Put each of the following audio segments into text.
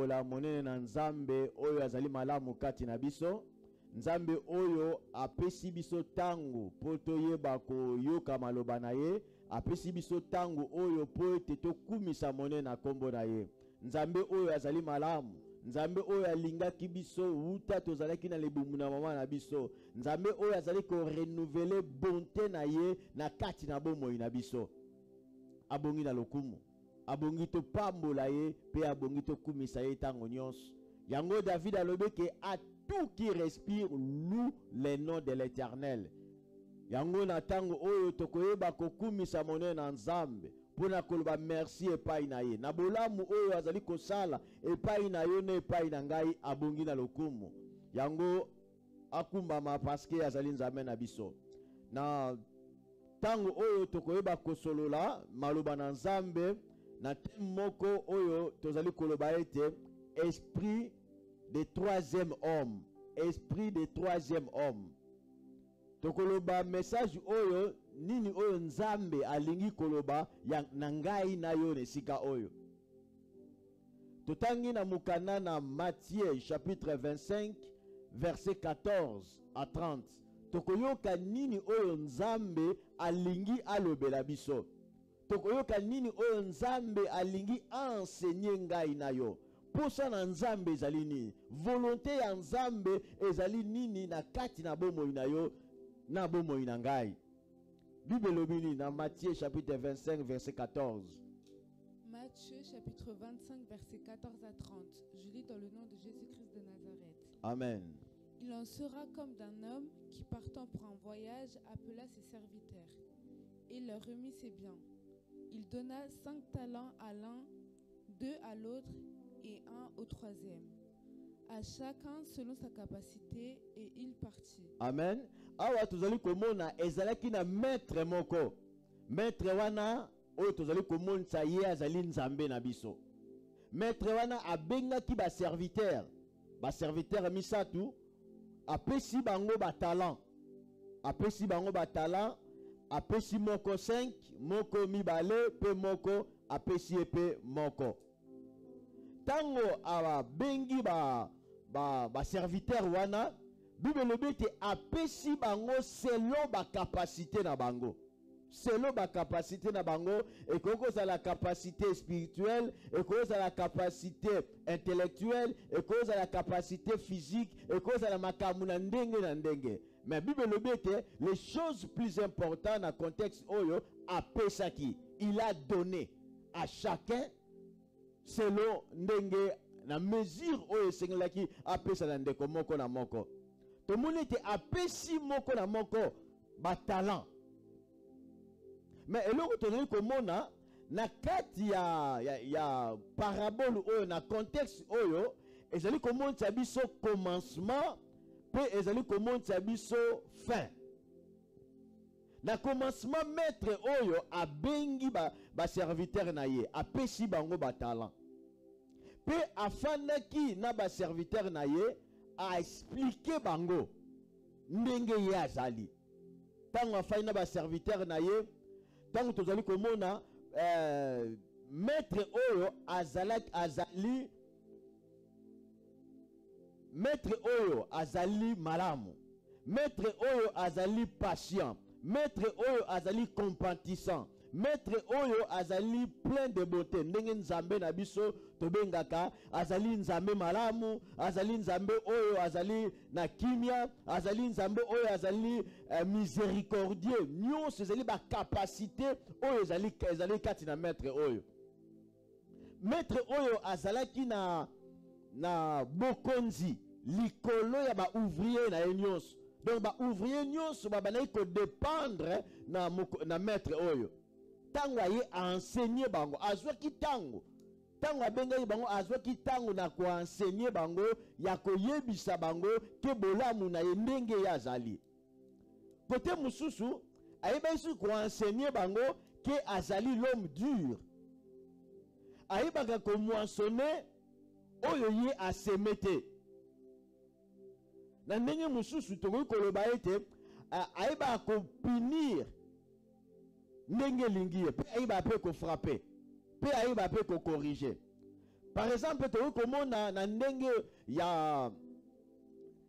la monene na nzambe oyo azali malamu kati na biso. Nzambe oyo apesi biso tangu po toyeba koyoka maloba na ye, apesi biso tangu oyo po ete tokumisa monene na kombo na ye. Nzambe oyo azali malamu, nzambe oyo alingaki biso wuta tozalaki na libumu na mama na biso. Nzambe oyo azali ko renouveler bonté na ye na kati na bomoi na biso. Abongi na lokumu, abongi to pambola ye, pe abongi to kumisa ye tango nyonso. Yango David alobeke a tout qui respire loue le nom de l'Éternel. Yango na tango oyo tokoyeba kokumisa monene na nzambe pona koloba merci epai na ye. Na bolamu oyo azali kosala epai na yo na epai na ngai abongi na lokumu. Yango akumbama paske azali nzambe na biso. Na tango oyo tokoyeba kosolola maloba na nzambe na teme moko oyo tozali koloba ete esprit de troisième homme. Esprit de troisième homme. Tokoloba message oyo nini oyo nzambe alingi koloba ya nangai na yo nesika oyo. Totangi na mukana na Matthieu chapitre 25 verset 14 à 30. Tokoyoka nini oyo nzambe alingi alobela biso. Tokoyoka nini oyo nzambe alingi enseigner ngai na yo. Posa na nzambe ezali nini? Volonté ya nzambe ezali nini na kati na bomoi na yo na bomoi na ngai. Bible lobini na Matthieu chapitre 25 verset 14. Matthieu chapitre 25 verset 14 à 30. Je lis dans le nom de Jésus-Christ de Nazareth. Amen. Il en sera comme d'un homme qui partant pour un voyage appela ses serviteurs et leur remit ses biens. Il donna 5 talents à l'un, 2 à l'autre et 1 au troisième, à chacun selon sa capacité, et il partit. Amen. Awa tozali komona ezalaki na maître moko. Maître wana oyo tozali komonisa ye azali nzambe na biso. Maître wana abengaki ba serviteur misatu, apesi bango ba talent. Apesi bango ba talent, apesi moko 5, moko mibale, pe moko apesi epe moko. Tango awa bengi ba serviteur wana, Bible lobete apesi bango selon ba capacité na bango. Selon ba capacité na bango, et que la capacité spirituelle, et que la capacité intellectuelle, et que la capacité physique, et que la makamuna ndenge na ndenge. Mais Bible lobete les choses plus importantes dans le contexte oyo apesaki. Il a donné à chacun selon ndenge na mesure oyo sengelaki apesa na ndeko moko na moko. To monete apesi moko na moko ba talent. Mais eloko tozali komona na kati ya parabole oyo na contexte oyo ezali komonisa biso commencement pe ezali komonisa biso fin. Na commencement maître oyo abengi ba serviteur na ye, apesi bango ba talent. Pe afandaki na ba serviteur na ye a expliquer bango ndenge ye azali. Tango afai na ba serviteur na ye, tango tozali komona maître oyo maître oyo azali malamu, maître oyo azali patient, maître oyo azali compatissant, maître oyo azali plein de beauté. Ndenge nzambe na biso tobengaka azali nzambe malamu, azali nzambe oyo azali na kimia, azali nzambe oyo azali miséricordieux. Nyonso ezali ba capacité oyo ezali kati na maître oyo. Maître oyo azalaki na bokonzi likolo ya ba ouvrier na nyonso. Donc ba ouvrier nyonso ba banayi ko dépendre na maître oyo. Tango aye enseigner bango, azwaki tango abengai bango, azwaki tango na ko enseigner bango ya koyebisa bango ke bolamu na ye ndenge ya azali. Côté mususu ayebisi ko enseigner bango ke azali l'homme dur. Ayebaka ko moissonner oyo ye asemete. Na ndenge mususu tokoki koloba ete ayeba ko punir ndenge lingi, pe ayeba pe ko frapper, pe ayeba pe ko corriger. Par exemple, tu vois comment na ndenge ya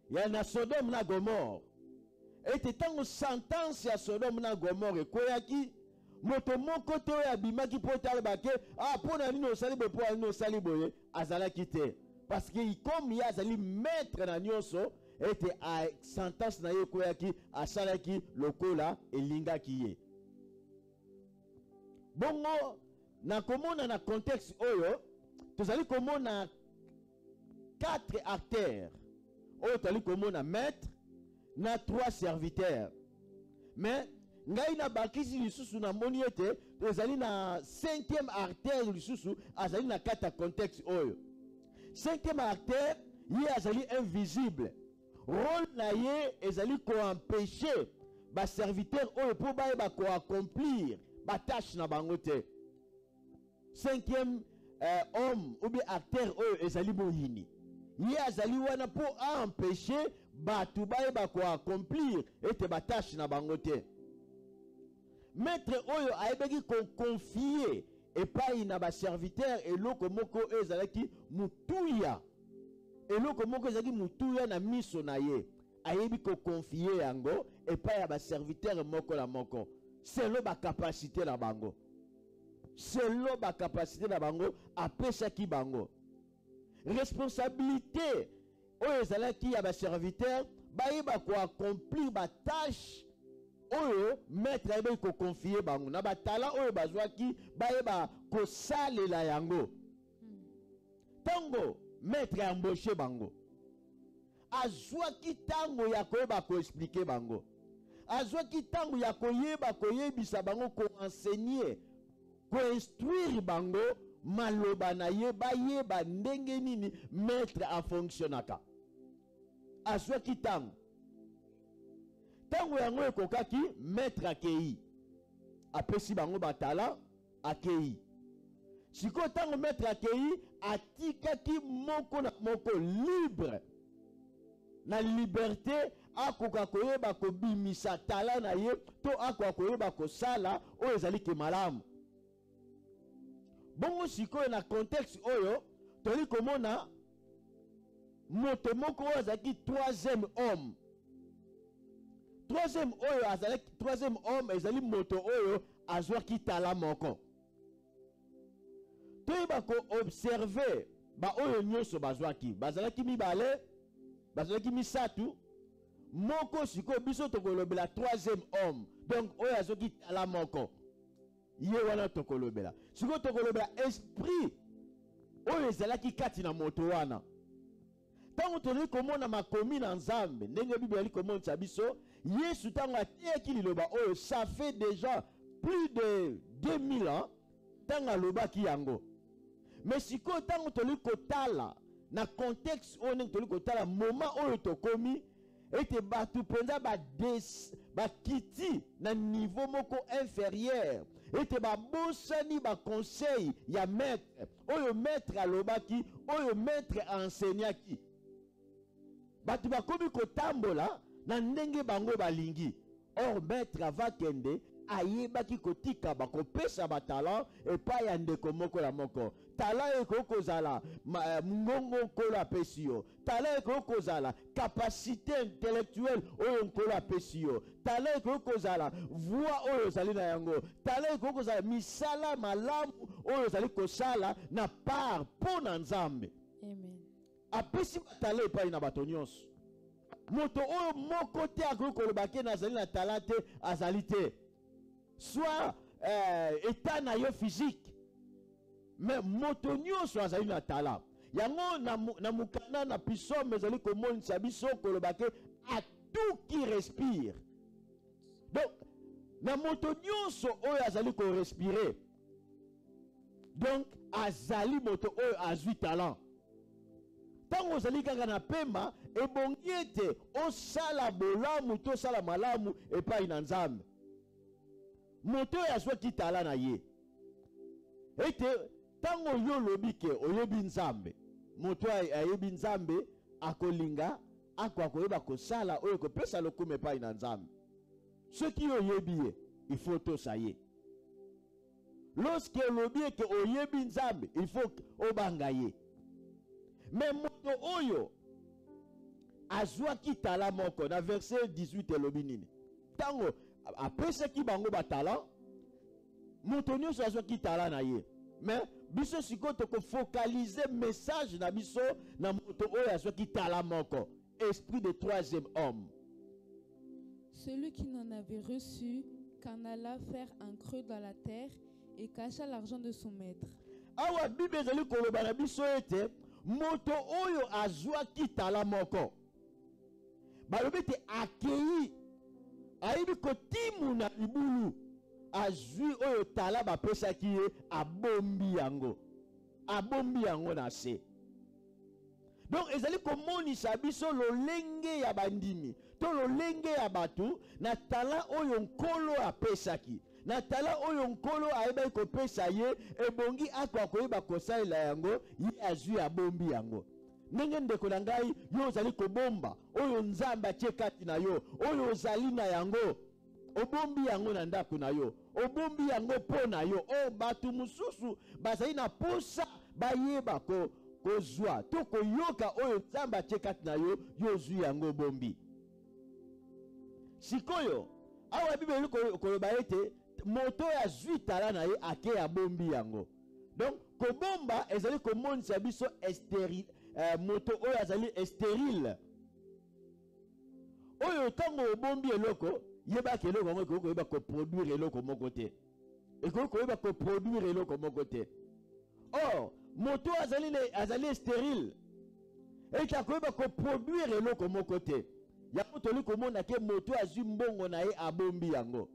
na Sodome na Gomorre. Et tant sentence ya Sodome na Gomorre koyaki moto moko te oyo abimaki po talbake pona nini osali bo po nini osali boye azalaki te parce que comme ya azali maître na nyonso ete a sentence na ye koyaki asalaki lokola elingaki ye. Bongo na komona na contexte oyo tozali komona 4 acteurs oyo tozali komona maître na 3 serviteurs. Mais ngai na bakisi lisusu na moni ete tozali na 5e acteur lisusu azali na kata contexte oyo. 5e acteur ye azali invisible. Rôle na ye ezali ko empêcher ba serviteur oyo po ba ba ko accomplir ba tâche na bango te. 5e homme ou bien acteur oyo ezali boyini. Ye azali wana po empêcher batu ba ba ko accomplir ete ba tâche na bango te. Maître oyo aebeki ko confier epai na ba serviteur eloko moko ezalaki mutuya. Eloko moko ezalaki mutuya na miso na ye. Ayebi ko confier yango epai ya ba serviteur moko la moko. Selon ba capacité na bango. Selon ba capacité na bango apesaki bango. Responsabilité oyo ezalaki ya ba serviteur bayeba ko accomplir ba tâche oyo maître ayeba ko confier bango na batala oyo bazwaki bayeba ko salela yango. Tango maître a embauché bango azwaki tango ya koyeba ko expliquer bango, azwaki tango ya koyeba koyebisa bango ko enseigner ko instruire bango maloba na ye bayeba ndenge nini maître a fonctionnaka. Azwaki tango yango ekokaki maître akei apesi bango batala akei. Siko tango maître akei atikaki moko na moko libre na liberté akoka koyeba kobimisa tala na ye to akoka koyeba kosala oyo ezali ke malamu. Bongo sikoyo na contexte oyo toli komona moto moko oyo azalaki 3e homme. 3e homme ezali moto oyo azwaki tala moko. Toyeba ko observer ba oyo nyonso bazwaki bazalaki mibale bazalaki misatu moko sikoyo biso tokolobela 3e homme donc oyo azwaki tala moko ye wana tokolobela. Sikoyo tokolobela esprit oyo ezalaki kati na moto wana. Tango tozali komona makomi na Nzambe ndenge Bible ali komonisa biso Yesu tango ateyaki liloba oyo ça fait déjà plus de 2000 ans tango alobaki yango. Mais sikoyo tango tozali kotala na contexte oyo ndenge tozali kotala moment oyo tokomi ete batu penza bakiti na niveau moko inférieur ete babosani baconseil ya maître oyo maître alobaki oyo maître enseignaki. Batu bakomi kotambola na ndenge bango balingi. Or maître avakende ayebaki kotika bakopesa batala epai ya ndeko moko la moko. Tala ekokozala ngongo nkolo apesi yo. Tala ekokozala capacité intellectuelle oyo nkolo apesi yo. Tala ekokozala voix oyo zali na yango. Tala ekokozala misala malamu oyo zali kosala na part pona Nzambe. Amen. Apesi batala epai na bato nyonso. Moto oyo moko te akokolobaki nazali na tala te azali te. Soit état na yo physique. Mais moto nyonso azali na tala. Yango na mukana na pisome ezali komonisa biso kolobaki à tout qui respire. Donc na moto nyonso oyo azali ko respirer. Donc azali moto oyo azwi talent. Tango ozali kaka na pema ebongi ete osala bolamu to osala malamu epai na Nzambe. Moto oyo azwaki tala na ye ete tango yo lobi ke oyebi Nzambe moto ayebi Nzambe akolinga akoyeba kosala oyo kopesa lokumu epai na Nzambe. Soki oyebi ye il faut tosa ye. Lorsque lobi ke oyebi Nzambe il faut obanga ye. Mais moto oyo azwaki tala moko na verset 18 elobi nini. Tango apesaki bango batala, moto nyonso azwaki tala na ye. Mais biso siko toko focaliser message na biso na moto oyo azwaki tala moko. Esprit de troisième homme. Celui qui n'en avait reçu qu'en alla faire un creux dans la terre et cacha l'argent de son maître. Awa Bible ezali koloba na biso ete moto oyo azwaki tala moko. Balobi te akei ayibi kotimu na libulu azwi oyo tala bapesaki ye abombi yango. Abombi yango na se. Donc ezali komonisa biso lolenge ya bandimi to lolenge ya batu na tala oyo nkolo apesaki. Na tala oyo nkolo ayeba kopesa ye ebongi akwa koyeba kosalela yango ye azwi abombi yango. Ndenge ndeko na ngai yo ozali kobomba oyo nzambe atie kati na yo oyo ozali na yango obombi yango na ndako na yo obombi yango mpo na yo o batu mosusu bazali na posa bayeba kozwa to koyoka oyo nzambe atie kati na yo yo ozwi yango obombi. Sikoyo awa Bible koloba ete moto ya zwi tala na ye ake abombi yango. Donc kobomba ezali komonisa biso estéril moto oyo azali stérile. Oyo tango obombi eloko yebaki eloko yango ekoki koyeba koproduire eloko moko te. Ekoki koyeba koproduire eloko moko te. Or moto azali stérile eki akoyeba koproduire eloko moko te. Yango toli komona ke moto azwi mbongo na ye abombi yango.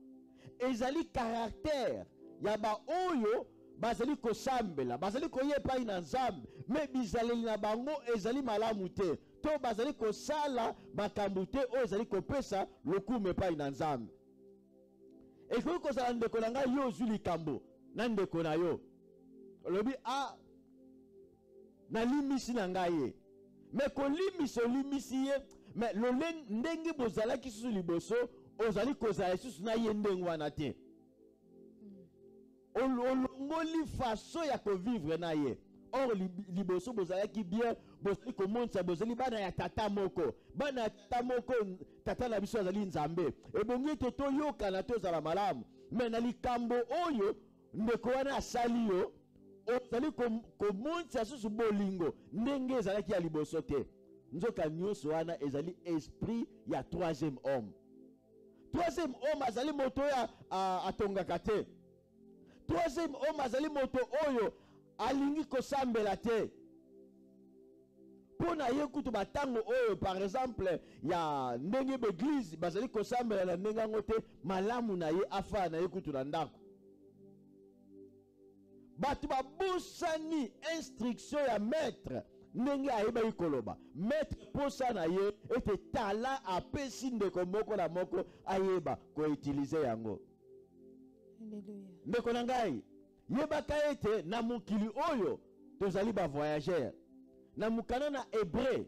Ezali caractère ya ba oyo bazali kosambela bazali koyepa ina nzambe me bizaleli na bango ezali malamu te to bazali kosala makambo te oyo ezali kopesa lokumu epai na nzambe. Ekoki kozala ndeko na ngai yo ozwi likambo na ndeko na yo olobi nalimisi na ngai ye me kolimisa olimisi ye me ndenge bozalaki susu liboso ozali kozala lisusu na ye ndenge wana te. Olongoli façon ya kovivre na ye. Or liboso bozalaki bien bozali komonisa bozali bana ya tata moko. Bana ya tata moko tata na biso azali nzambe. Ebongi ete toyokana tozala malamu. Me na likambo oyo ndeko wana asali yo ozali komonisa susu bolingo ndenge ezalaki ya liboso te. Nzoka nyonso wana ezali esprit ya troisième homme. Troisième homme azali moto ya atongaka te. Troisième homme azali moto oyo alingi kosambela te. Pona ye kutu batango oyo par exemple ya ndenge beglise bazali kosambela na ndenge yango te malamu na ye afa na ye kutu na ndako. Batu babusani instruction ya maître ndenge ayeba ikoloba. Maître posa na ye ete tala apesi ndeko moko na moko ayeba koutilize yango. Ndeko na ngai yebaka ete na mokili oyo tozali ba voyageurs. Na mukana na Hébreu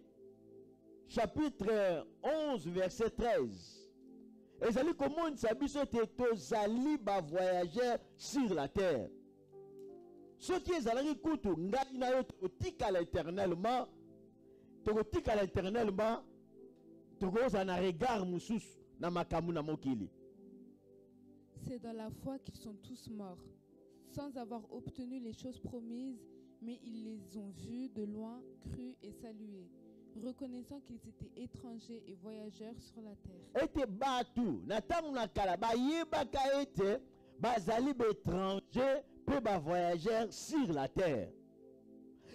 chapitre 11 verset 13 ezali komonisa biso ete tozali ba voyageurs sur la terre. Soki ezalaki kutu ngai na yo tokotikala éternellement tokozala na regard mosusu na makambo na mokili. C'est dans la foi qu'ils sont tous morts, sans avoir obtenu les choses promises, mais ils les ont vues de loin, crues et saluées, reconnaissant qu'ils étaient étrangers et voyageurs sur la terre. Ete batu na tangu na kala bayebaka ete bazali étrangers pe ba voyageurs sur la terre.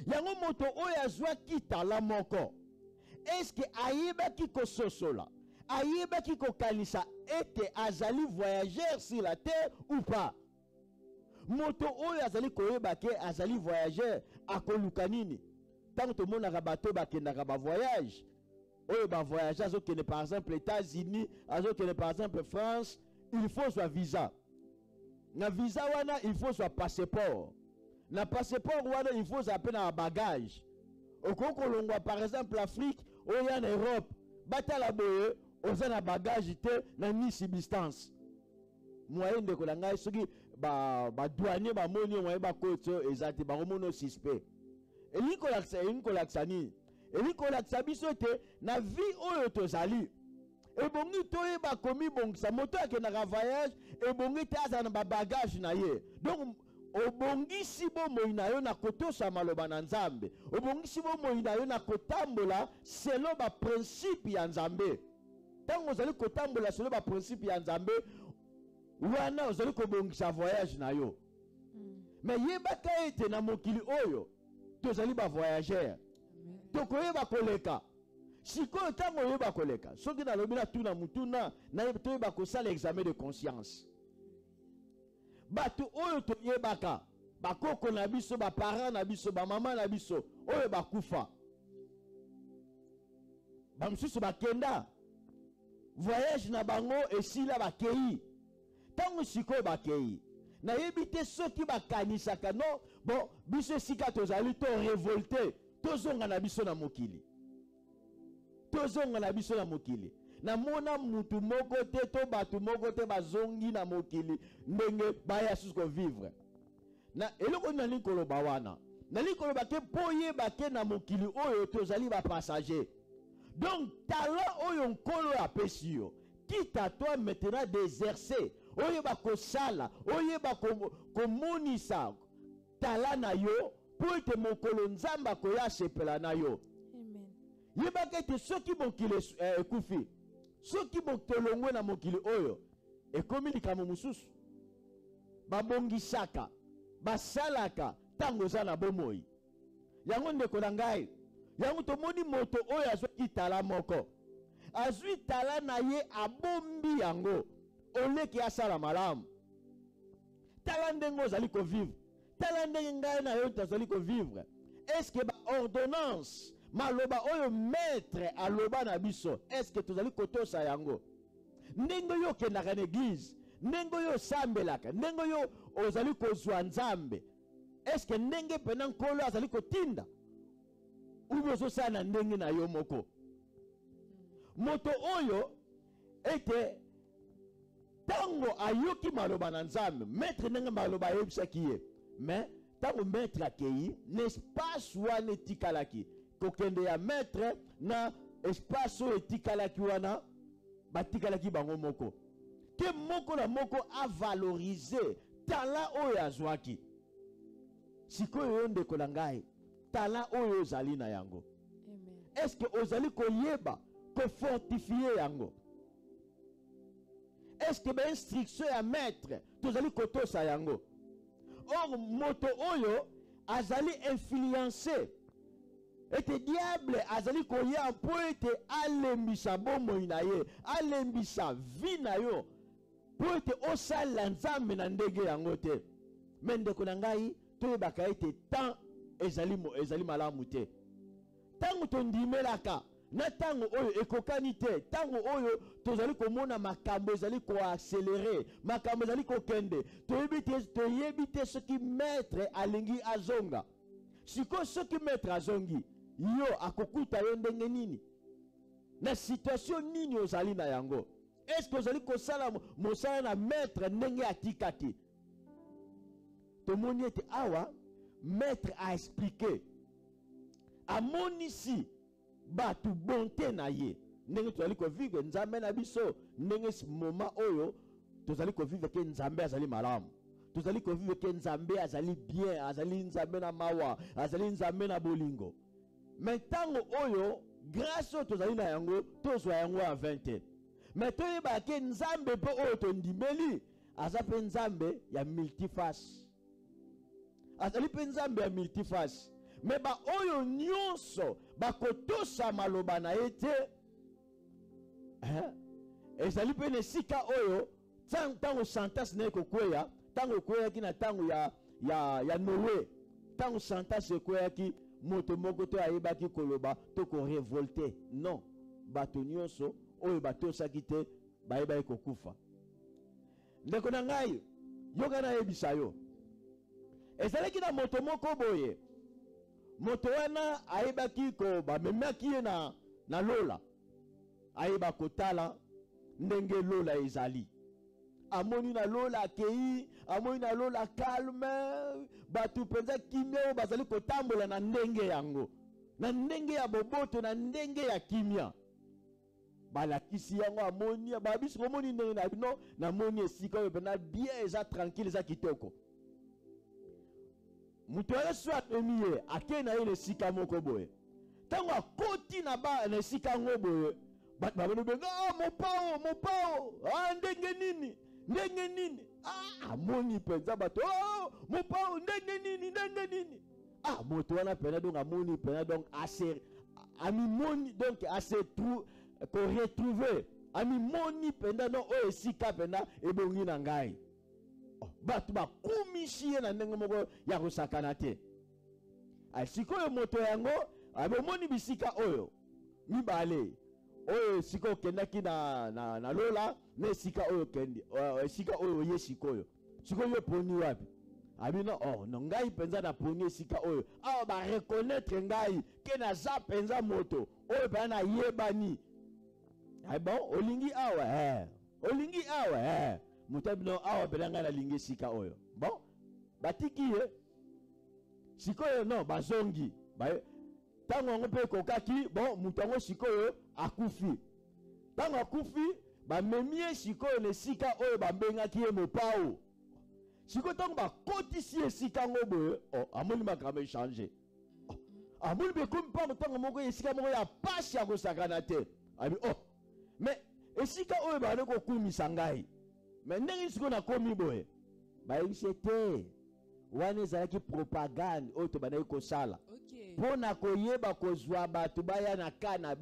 Yango moto oyo azwaki tala moko. Est-ce que ayebaki kososola? Ayebaki kokanisa ete azali voyageur sur la terre ou pas? Moto oyo azali koyeba ke azali voyageur akoluka nini? Tant que monaka bato bakendaka ba voyage. Oyo ba voyage azokende par exemple États-Unis, azokende par exemple France, il faut soit visa. Na visa wana il faut soit passeport. Na passeport wana il faut appel na bagage. Okoko longwa par exemple Afrique, oyo en Europe, batala boye oza na bagage te na ni substance. Moyen de kolanga soki ba douanier ba moni moyen ba koto ezati ba mono suspect. Elikolakisani. Elikolakisani te na vie oyo tozali. Ebongi toye ba komi bongisa moto akendaka voyage ebongi te aza na ba bagage na ye. Donc obongisi bomoi na yo na kotosa maloba na Nzambe. Obongisi bomoi na yo na kotambola selon ba principe ya Nzambe. Tango ozali kotambola selon ba principe ya Nzambe, wana ozali kobongisa voyage na yo. Mais yebaka ete na mokili oyo tozali ba voyageur. Tokoyeba koleka. Sikoyo tango yeba koleka. Soki na lobi na tuna mutuna na toyeba kosala examen de conscience. Batu oyo toyebaka bakoko na biso, ba parents na biso, ba mama na biso oyo bakufa. Ba msusu bakenda. Voyage na bango esila bakei. Tango sikoyo bakei. Na yebite soki bakanisaka no bon biso sika tozali to révolté tozonga na biso na mokili. Tozonga na biso na mokili. Na mona mutu moko te to batu moko te bazongi na mokili ndenge baya susko vivre. Na eloko nani koloba wana. Nani koloba ke poye bake na mokili oyo tozali ba passager. Donc talent oyo nkolo apesi yo. Quitte à toi maintenant d'exercer. Oye ba kosala, oye ba komonisa talent na yo pour te mokolo Nzamba koya sepela na yo. Amen. Yebaka te soki mokili ekufi. Soki botolongwe na mokili oyo ekomi likambo mususu. Babongisaka, basalaka tango za na bomoi. Yango ndeko na ngai. Yango tomoni moto oyo azwi tala moko. Azwi tala na ye abombi yango. Oleki asala malamu. Tala ndenge ozali ko vivre. Tala ndenge ngai na yo tozali ko vivre. Est-ce que ba ordonnance maloba oyo maître aloba na biso, est-ce que tozali kotosa yango? Ndenge yo kendaka na église, ndenge yo sambelaka, ndenge yo ozali kozwa Nzambe, est-ce que ndenge pena nkolo azali kotinda? Ubi ozosala na ndenge na yo moko. Moto oyo ete tango ayoki maloba na Nzambe, maître ndenge maloba yebisaki ye. Mais tango maître akei, n'espace wana etikalaki. Kokende ya maître na espace oyo etikalaki wana batikalaki bango moko. Ke moko na moko a valoriser talent oyo azwaki. Sikoyo yo ndeko na ngai, talent oyo ozali na yango. Amen. Est-ce que ozali koyeba ko fortifier yango? Est-ce que ba instruction ya maître tozali kotosa yango? Or moto oyo azali influencer. Ete diable azali koya mpo ete alembisa bomoi na ye, alembisa vi na yo, mpo ete osala Nzambe na ndenge yango te. Me ndeko na ngai toyebaka ete temps ezali malamu te. Tango tondimelaka na tango oyo ekokani te, tango oyo tozali komona makambo ezali koaccéléré, makambo ezali kokende, toyebi te soki maître alingi azonga. Siko soki maître azongi, yo akokuta yo ndenge nini? Na situation nini ozali na yango? Est-ce que ozali kosala mosala na maître ndenge atikati? Tomoni ete awa maître a expliqué, amonisi batu bonté na ye ndenge tozali ko vivre Nzambe na biso, ndenge moment oyo tozali ko vivre ke Nzambe azali malamu, tozali ko vivre ke Nzambe azali bien, azali Nzambe na mawa, azali Nzambe na bolingo. Mais tango oyo grâce oyo tozali na yango tozwa yango a 20. Mais toyeba ke Nzambe pe oyo tondimeli aza pe Nzambe ya multiface, azali pe Nzambe ya multiface. Mais ba oyo nyonso bakotosa maloba na ye te, ezali pe nesika oyo tango santasi na ekokweya, tango ekweyaki na tango ya Noé, tango santasi ekweyaki moto moko to ayebaki koloba to ko révolter. Non, bato nyonso oyo batosaki te bayebaki kokufa. Ndeko na ngai, yoka na yebisa yo, ezalaki na moto moko boye. Moto wana ayebaki ko bamemaki ye na lola, ayeba kotala ndenge lola ezali. amoni na lola akei, amoni na lola calme, batu penza kimia bazali kotambola na ndenge yango. Na ndenge ya boboto, na ndenge ya kimia. Balakisi yango amoni, babisi komoni ndenge na bino, na moni esika oyo pena bien eza tranquille eza kitoko. Mutu ya soit emiye, ake na ye esika moko boye. Tango akoti na ba na esika ngo boye, bat babeno benga mopao, ndenge nini, amoni penza bato, mopao ndenge nini. Moto wana pena donc amoni pena donc assez amimoni donc assez ko retrouver amimoni pena donc o esika pena ebongi na ngai. Bato bakumishie na ndenge moko ya kosakana te. Sikoyo moto yango abomoni bisika oyo mibale oyo sikoyo kendaki na lola na esika oyo kendi esika oyo ye sikoyo poni wapi abino no ngai penza na poni esika oyo ba reconnaître ngai ke naza penza moto oyo ba na yebani bon olingi awa moto abino awa belanga na lingi esika oyo bon batiki ye sikoyo no bazongi tango yango mpe kokaki bon moto yango sikoyo akufi. Tango akufi bamemi ye sikoyo na esika oyo bambengaki ye mopao. Sikoyo tango bakotisi esika yango boye amoni makambo echange. Amoni bekomi mpango tango moko esika moko ya pasi ya kosakana te. Abi mais esika oyo bane kokumisa ngai. Mais ndenge sikoyo nakomi boye bayebisi te wana ezalaki propagande oyo tobandaki kosala mpona koyeba kozwa bato baya na kana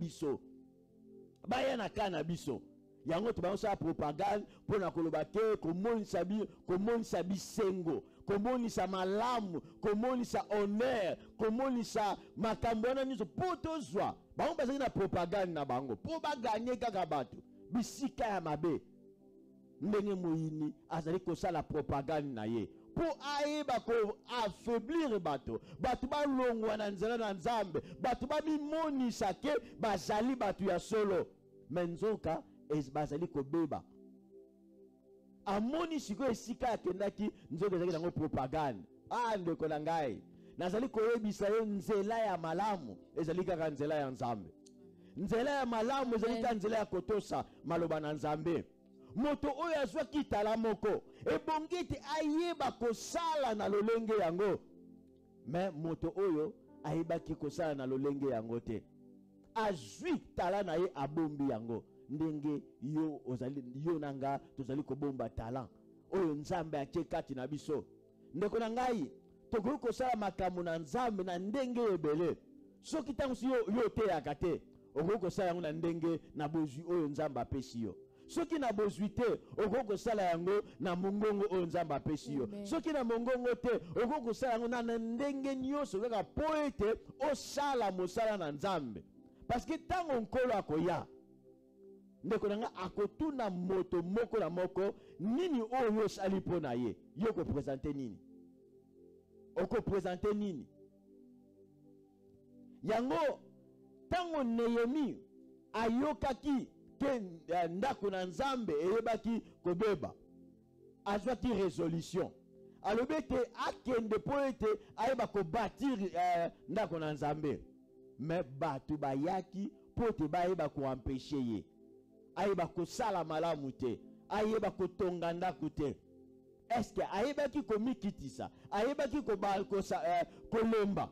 biso yango tobandakosala propagande mpona koloba te komonisa bisengo, komonisa malamu, komonisa honneur, komonisa makambo wana nyonso mpo tozwa bango bazalaki na propagande na bango mpo baganye kaka bato bisika ya mabe. Ndenge moyini azali kosala propagande na ye po ayeba ko affaiblir bato balongwa na nzela na Nzambe, bato babimonisa ke bazali bato ya solo menzoka bazali kobeba. Amoni siko esika akendaki nzoka ezalaki nango propagande. Ndeko na ngai nazali koyebisa yo nzela ya malamu ezali kaka nzela ya Nzambe. Nzela ya malamu ezali kaka nzela ya kotosa maloba na Nzambe. Moto oyo azwaki tala moko ebongi ete ayeba kosala na lolenge yango, mais moto oyo ayebaki kosala na lolenge yango te, azwi tala na ye abombi yango. Ndenge yo nanga tozali kobomba talent oyo Nzambe atie kati na biso. Ndeko na ngai tokoki kosala makambo na Nzambe na ndenge ebele. Soki tango si yo teyaka te okoki kosala yango na ndenge na bozwi oyo Nzambe apesi yo. Soki na bozwi te okoki kosala yango na mongongo oyo Nzambe apesi yo. Soki na mongongo te okoki kosala yango na ndenge nyonso kaka po ete osala mosala na Nzambe. Parce que tango nkolo akoya ndeko nanga akotuna moto moko na moko nini oyo osali mpo na ye, yo kopresente nini, okopresente nini. Yango tango Nehemi ayokaki ke ndako na Nzambe eyebaki kobeba, azwaki résolution alobi ete akende po ete ayeba kobatir ndako na Nzambe, mais bato bayaki po ete bayeba koampeshe ye ayeba kosala malamu te, ayeba kotonga ndako te. Est-ce que ayebaki komikitisa, ayebaki kolemba.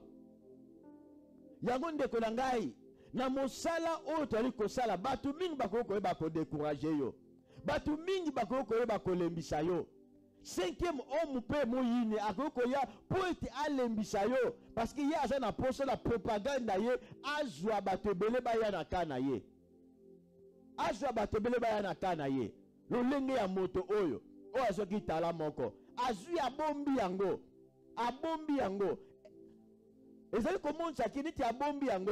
Yango ndeko na ngai na mosala oyo tozali kosala bato mingi bakoki koyeba kodécourage yo, bato mingi bakoki koyeba kolembisa yo. 5e homme mpe moyini akoki koya po ete alembisa yo, parce que ye aza na poso na propagande na ye azwa bato ebele baya na ka na ye, azwa bato ebele baya na ka na ye. Lolenge ya moto oyo azwaki tala moko azwi abombi yango ezali komonisaki neti abombi yango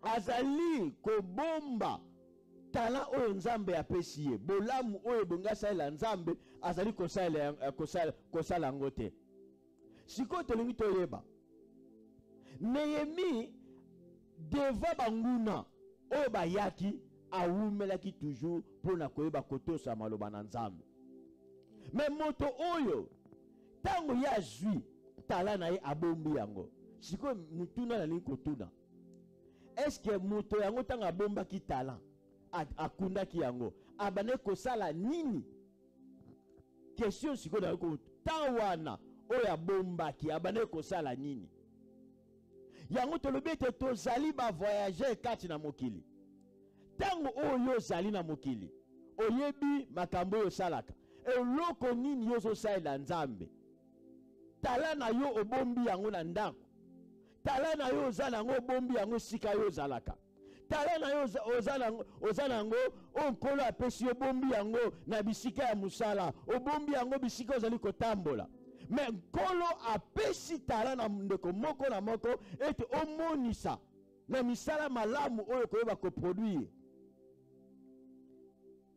azali kobomba tala oyo Nzambe apesi ye, bolamu oyo bonga asalela Nzambe azali kosala yango te. Sikoyo tolingi toyeba Nehemi deva banguna oyo bayaki awumelaki toujours mpona koyeba kotosa maloba na Nzambe. Mais moto oyo tango ya zui tala na ye abombi yango. Siko mutuna na linko tuna. Est-ce que moto yango tango abomba ki talent akunda ki yango abane kosala nini? Question siko na ko tawana oya bomba ki abane kosala nini? Yango tolobete tozali ba voyager kati na mokili. Tango oyo zali na mokili oyebi makambo yo salaka eloko nini yo zo saela nzambe. Tala na yo obombi yango na ndako. Tala na yo ozala yango obombi yango sika yo zalaka. Tala na yo ozala yango onkolo apesi yo bombi yango na bisika ya musala. Obombi yango bisika ozali kotambola. Mais nkolo apesi tala na ndeko moko na moko ete omonisa na misala malamu oyo koyeba koproduire.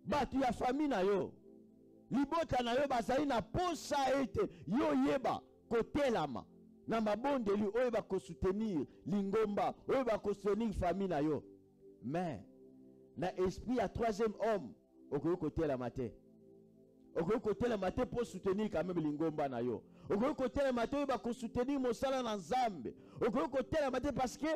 Batu ya famille na yo libota na yo bazali na posa ete yo yeba kotelama na mabondeli oyo ba ko soutenir lingomba oyo ba ko soutenir famille na yo. Mais na esprit ya troisième homme okoyo kotelama te. Okoyo kotelama te pour soutenir quand même lingomba na yo. Okoyo kotelama te oyo ba ko soutenir mosala na Nzambe. Okoyo kotelama te parce que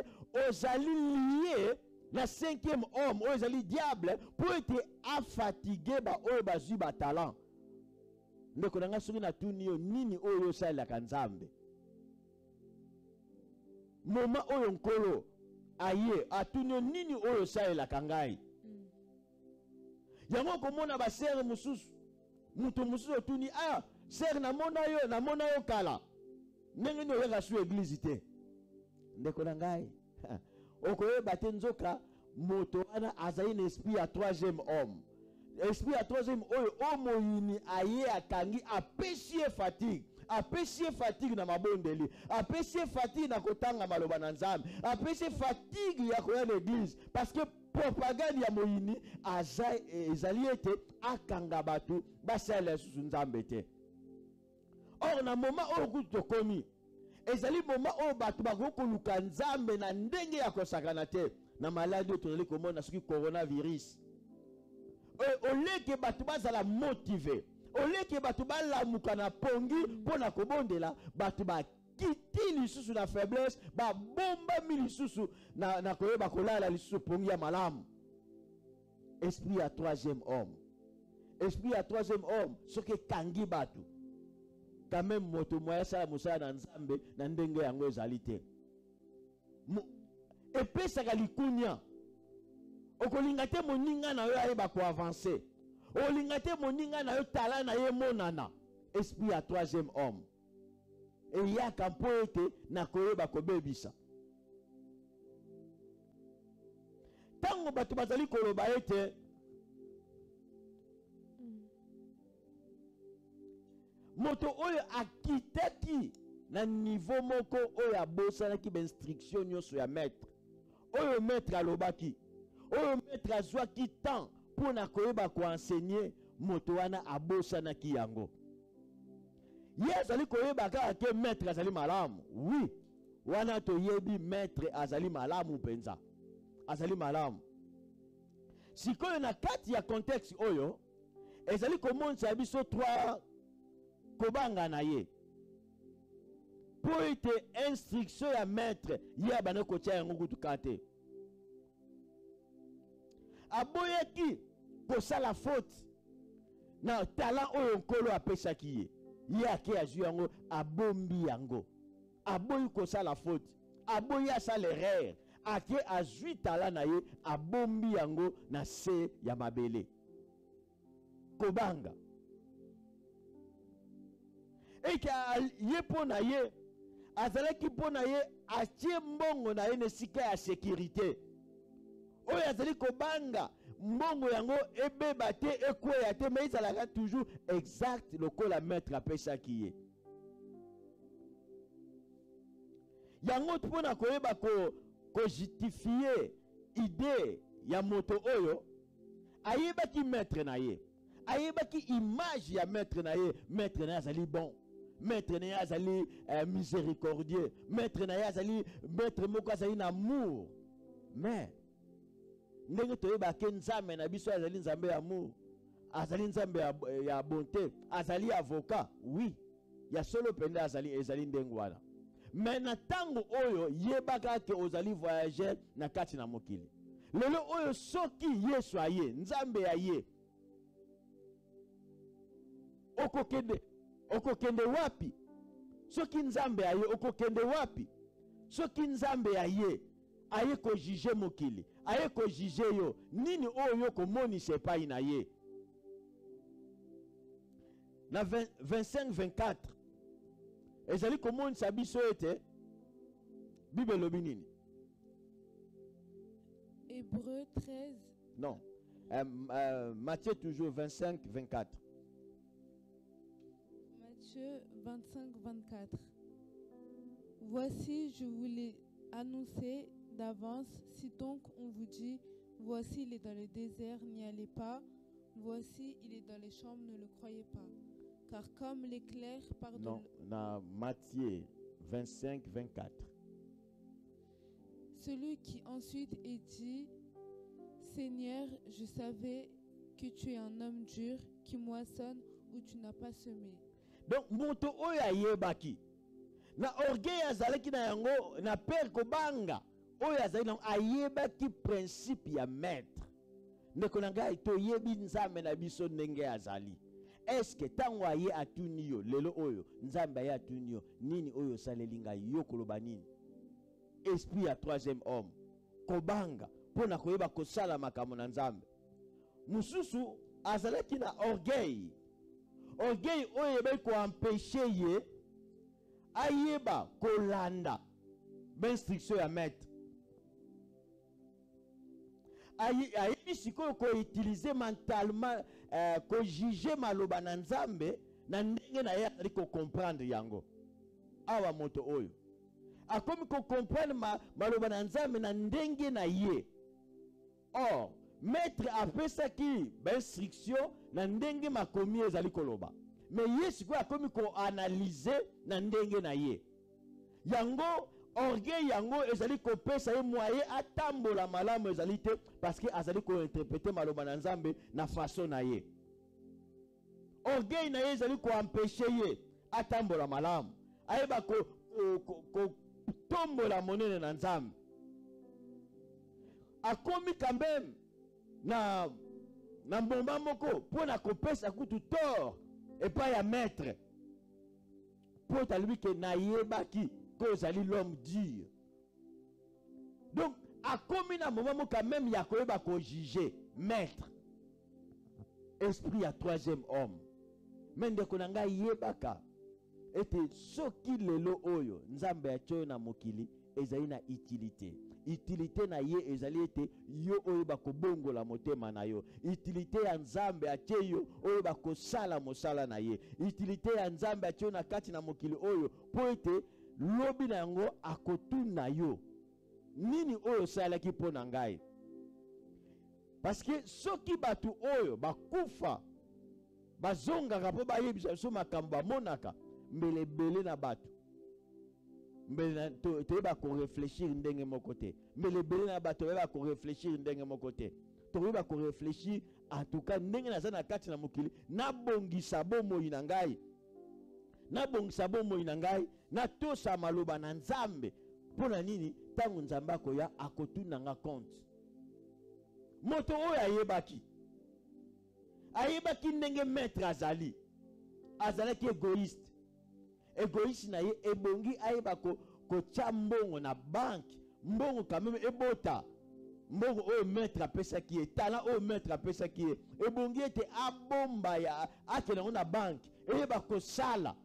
ozali lié na cinquième homme oyo ezali diable pour être afatigué ba oyo bazwi ba talent. Ndeko na nga soki na tuni yo nini oyo osalelaka Nzambe. Moma oyo nkolo aye atuni yo nini oyo osalelaka ngai. Yango komona ba sere mususu mutu mususu otuni sere namona yo kala ndenge ni oyeka su église te. Ndeko na ngai okoyeba te nzoka moto wana azali na esprit ya troisième homme. Esprit ya troisième oyo omoyini aye akangi apesi fatigue. Apesi fatigue na mabondeli. Apesi fatigue na kotanga maloba na Nzambe. Apesi fatigue ya koya na église. Parce que propagande ya moyini ezali ete akanga batu basala susu Nzambe te. Or na moment oyo kutu tokomi ezali moment oyo batu bakokoluka Nzambe na ndenge ya kosakana te. Na maladi tozali komona soki coronavirus. Oleke batu bazala motivé. Oleke batu balamuka na pongi pona kobondela batu bakiti lisusu na faiblesse ba bomba lisusu na koyeba kolala lisusu pongi ya malamu. Esprit ya troisième homme. Esprit ya troisième homme soki kangi batu. Quand même moto moya sala musala na Nzambe na ndenge yango ezali te. Epesaka likunya. Okolinga te moninga na yo ayeba ko avancer. Olinga te moninga na yo tala na ye monana. Esprit ya troisième homme. E yaka mpo ete na koyeba kobebisa. Tango batu bazali koloba ete moto oyo akitaki na niveau moko oyo abosanaki ba instruction nyonso ya maître. Oyo maître alobaki. Oyo maître azwaki temps pour na koyeba ko enseigner moto wana abosanaki yango. Ye azali koyeba kaka ke maître azali malamu. Oui. Wana toyebi maître azali malamu penza. Azali malamu. Sikoyo na kati ya contexte oyo ezali komonisa biso trois kobanga na ye. Pour ete instruction ya maître ye abana kotia yango kutuka te. Aboyeki kosala faute na talent oyo nkolo apesaki ye. Ye ake azwi yango abombi yango. Aboyi kosala faute. Aboyi asala erreur. Ake azwi talent na ye abombi yango na se ya mabele. Kobanga. Eke ye po na ye azalaki po na ye atie mbongo na ye na sika ya sécurité. Oyo azali kobanga mbongo yango ebeba te ekweya te mais ezalaka toujours exact lokola maître apesaki ye. Yango mpona koyeba ko justifier idée ya moto oyo ayebaki maître na ye. Ayebaki image ya maître na ye. Maître na ye azali bon. Maître na ye azali miséricordieux. Maître na ye azali maître moko azali na amour. Mais ndenge toyeba ke Nzambe na biso azali Nzambe ya amour. azali nzambe ya bonté, azali avocat, oui. Ya solo pende ezali ndenge wana. Mais na tango oyo yebaka ke ozali voyager na kati na mokili. Lelo oyo soki Yesu aye, nzambe aye, okokende wapi? Soki nzambe aye, okokende wapi? Soki nzambe aye ko juger mokili, aye ko juger yo, nini oyo komonisa epai na ye? Na 25-24 ezali komonisa biso ete Bible elobi nini? Hébreux 13. Non. Matthieu toujours 25-24. Matthieu 25-24. Voici, je vous l'ai annoncé d'avance. Si donc on vous dit, voici, il est dans le désert, n'y allez pas. Voici, il est dans les chambres, ne le croyez pas. Car comme l'éclair part de... Non, dans Matthieu 25-24. Celui qui ensuite est dit, Seigneur, je savais que tu es un homme dur, qui moissonne où tu n'as pas semé. Donc, moto oyo ayebaki. Na orgueil azalaki na yango, na père kobanga. Oyo azali na ayebaki principe ya maître. Ndeko na ngai toyebi nzambe na biso ndenge azali. Est-ce que tango aye atuni yo, lelo oyo, nzambe aye atuni yo, nini oyo saleli ngai yo koloba nini? Esprit ya troisième homme. Kobanga, pona koyeba kosala makambo na nzambe. Mususu, azalaki na orgueil. Orgueil oyo ebe ko empêcher ye, ayeba kolanda, instruction ya maître. Ayebi sikoyo ko utiliser mentalement, ko juger maloba na nzambe, na ndenge na ye ali ko comprendre yango. Awa moto oyo. Akomi ko comprendre maloba na nzambe na ndenge na ye. Or, maître apesaki instruction na ndenge makomi ezali koloba. Mais yesu ko akomi ko analyser na ndenge na ye. Yango orgueil yango ezali ko pesa ye moyen atambola malamu ezali te parce que azali ko interpréter maloba na nzambe na façon na ye. Orgueil na ye ezali ko empêcher ye atambola malamu. Ayeba ko tombola monene na nzambe. Akomi quand même na mbomba moko pona kopesa kutu tort epai ya maître. Po talibi ke na yebaki ko ezali l'homme dur. Donc akomi na mbomba moko quand même ya koyeba ko juger maître. Esprit ya troisième homme. Mende ko na ngai yebaka ete soki lelo oyo nzambe atyo na mokili ezali na utilité. Utilité na ye ezali ete yo oyo bakobongola motema na yo. Utilité ya nzambe atye yo oyo bakosala mosala na ye. Utilité ya nzambe atye na kati na mokili oyo po ete lobi na yango akotuna yo. Nini oyo salaki mpo na ngai? Parce que soki batu oyo bakufa bazongaka po bayebisa biso makambo bamonaka mbelebele na batu. Mbele toyeba ko réfléchir ndenge moko te. Mbelebele na batu toyeba ko réfléchir ndenge moko te. Toyeba ko réfléchir en tout cas ndenge naza na kati na mokili na bongisa bomoi na ngai. Na bongisa bomoi na ngai na tosa maloba na nzambe. Pona nini tangu nzamba koya akotuna nga compte. Moto oyo ayebaki. Ayebaki ndenge maître azali. Azalaki égoïste. Égoïste na ye ebongi ayeba ko tia mbongo na banque. Mbongo quand même ebota. Mbongo oyo maître apesaki ye. Talent oyo maître apesaki ye. Ebongi ete abomba ya akena na banque. Eyeba ko sala.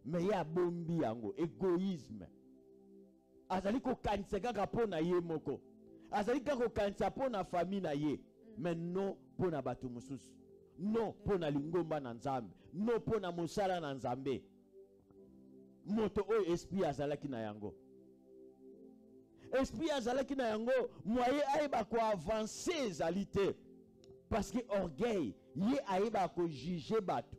Mais ya bombi yango. Égoïsme. Azali ko kanisa kaka po na ye moko. Azali kaka ko kanisa po na famille na ye. Mais non po na batu mususu. Non po na lingomba na nzambe. Non po na mosala na nzambe. Moto oyo esprit azalaki na yango. Esprit azalaki na yango moye ayeba ko avancer ezali te. Parce que orgueil ye ayeba ko juger batu.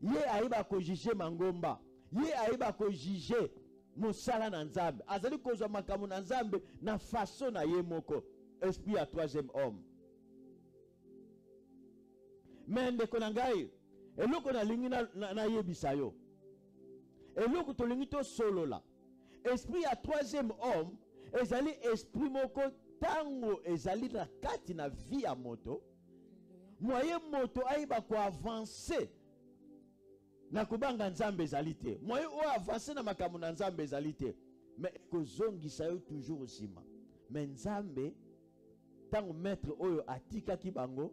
Ye ayeba ko juger mangomba. Ye ayeba ko juger mosala na nzambe. Azali kozwa makambo na nzambe na façon na ye moko. Esprit ya troisième homme. Mais ndeko na ngai, eloko na lingi na yebisa yo. Eloko to lingi to solo la. Esprit à troisième homme, ezali esprit moko tango ezali na kati na vie ya moto. Moyen moto aiba ko avancer na kubanga nzambe ezali te. Moyen o avancer na makambo na nzambe ezali te. Mais kozongisa yo toujours osima. Mais nzambe tango maître oyo atika ki bango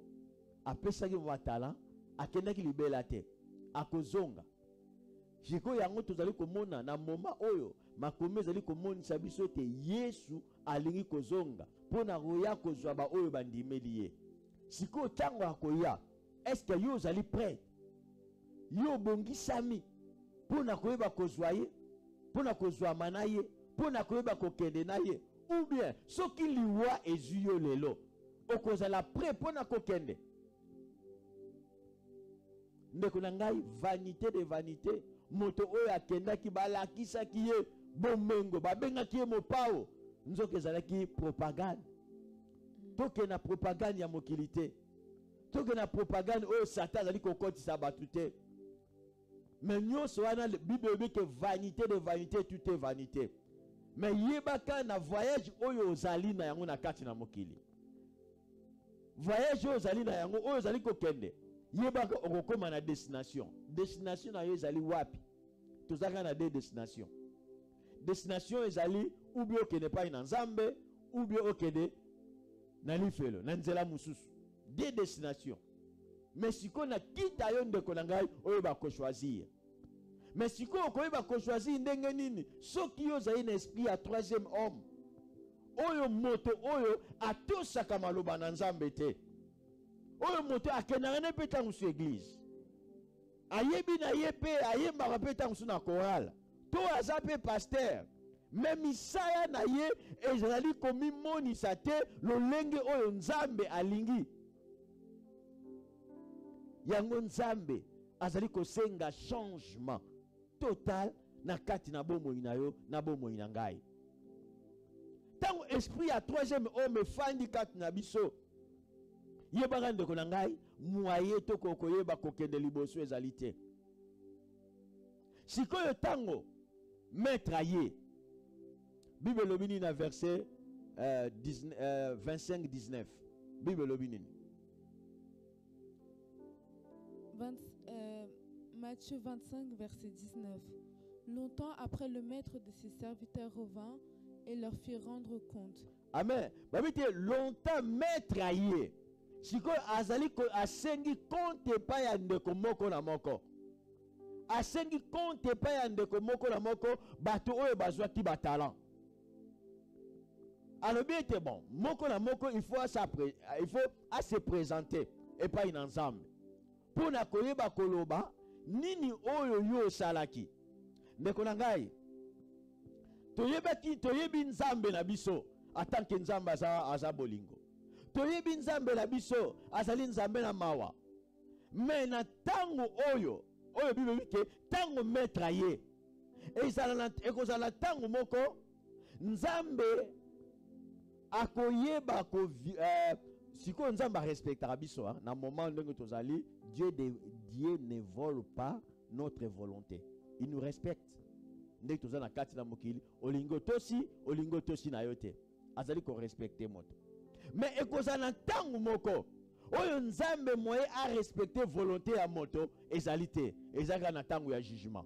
apesaki matala akendaki libela te akozonga. Jiko yango tozali komona na moma oyo makomi ezali komonisa biso te Yesu alingi kozonga pona roya kozwa ba oyo bandimeli ye. Siko tango akoya, est-ce que yo ozali prêt? Yo bongisami pona koyeba kozwa ye, pona kozwa mana ye, pona koyeba kokende na ye, ou bien soki liwa ezwi yo lelo okozala prêt pona kokende? Ndeko na ngai, vanité de vanité, moto oyo akendaki balakisaki ye bomengo babengaki ye mopao nzoka ezalaki propagande. Toke na propagande ya mokili te, toke na propagande oyo Satan azali kokotisa batu te. Mais nyonso wana Bible elobi ke vanité de vanité, tout est vanité. Mais yebaka na voyage oyo ozali na yango na kati na mokili, voyage oyo ozali na yango oyo ozali kokende, yebaka okokoma na destination. Destination na yo ezali wapi? Tozaka na deux destinations. Destination ezali ou bien okende pa na Nzambe, ou bien okende na lifelo na nzela mususu. Deux destinations. Mais siko na kita yo ndeko na ngai oyo ba ko choisir. Mais siko okoyeba ko choisir ndenge nini soki yo zali na esprit ya troisième homme oyo moto oyo atosaka maloba na Nzambe te, oyo moto akendanga ne pe tangu su église, ayebi na ye pe ayembaka pe tangu su na chorale, to aza pe pasteur, mais misaya na ye ezali komimonisa te lolenge oyo Nzambe alingi. Yango Nzambe azali kosenga changement total na kati na bomoi na yo na bomoi na ngai. Tango esprit ya troisième homme fandi kati na biso, yebaka ndeko na ngai, moye to kokoyeba kokende liboso ezali te. Sikoyo tango maître aye, Bible lobini na verset 25-19. Bible lobini. Matthieu 25, verset 19. Longtemps après, le maître de ses serviteurs revint et leur fit rendre compte. Amen. Babite longtemps maître aye. Siko azali ko asengi compte pa ya ndeko moko na moko. Asengi compte pa ya ndeko moko na moko bato oyo bazwaki ba talent. Alors bien était bon. Moko na moko il faut se présenter et pas une ensemble. Pour na koyeba koloba nini oyo yo salaki. Ndeko na ngai, toyebi Nzambe na biso atanke Nzambe aza bolingo. Toyebi Nzambe na biso azali Nzambe na mawa. Mais na tango oyo Bible wike tango maître ye ekozala tango moko Nzambe akoyeba ko siko Nzambe respectera biso na moment ndenge tozali. Dieu ne vole pas notre volonté. Il nous respecte. Ndenge tozali na kati na mokili olingo tosi na yote azali ko respecter moto. Mais ekozala tango moko oyo Nzambe moye a respecter volonté ya moto ezali te, ezaka na tango ya jugement.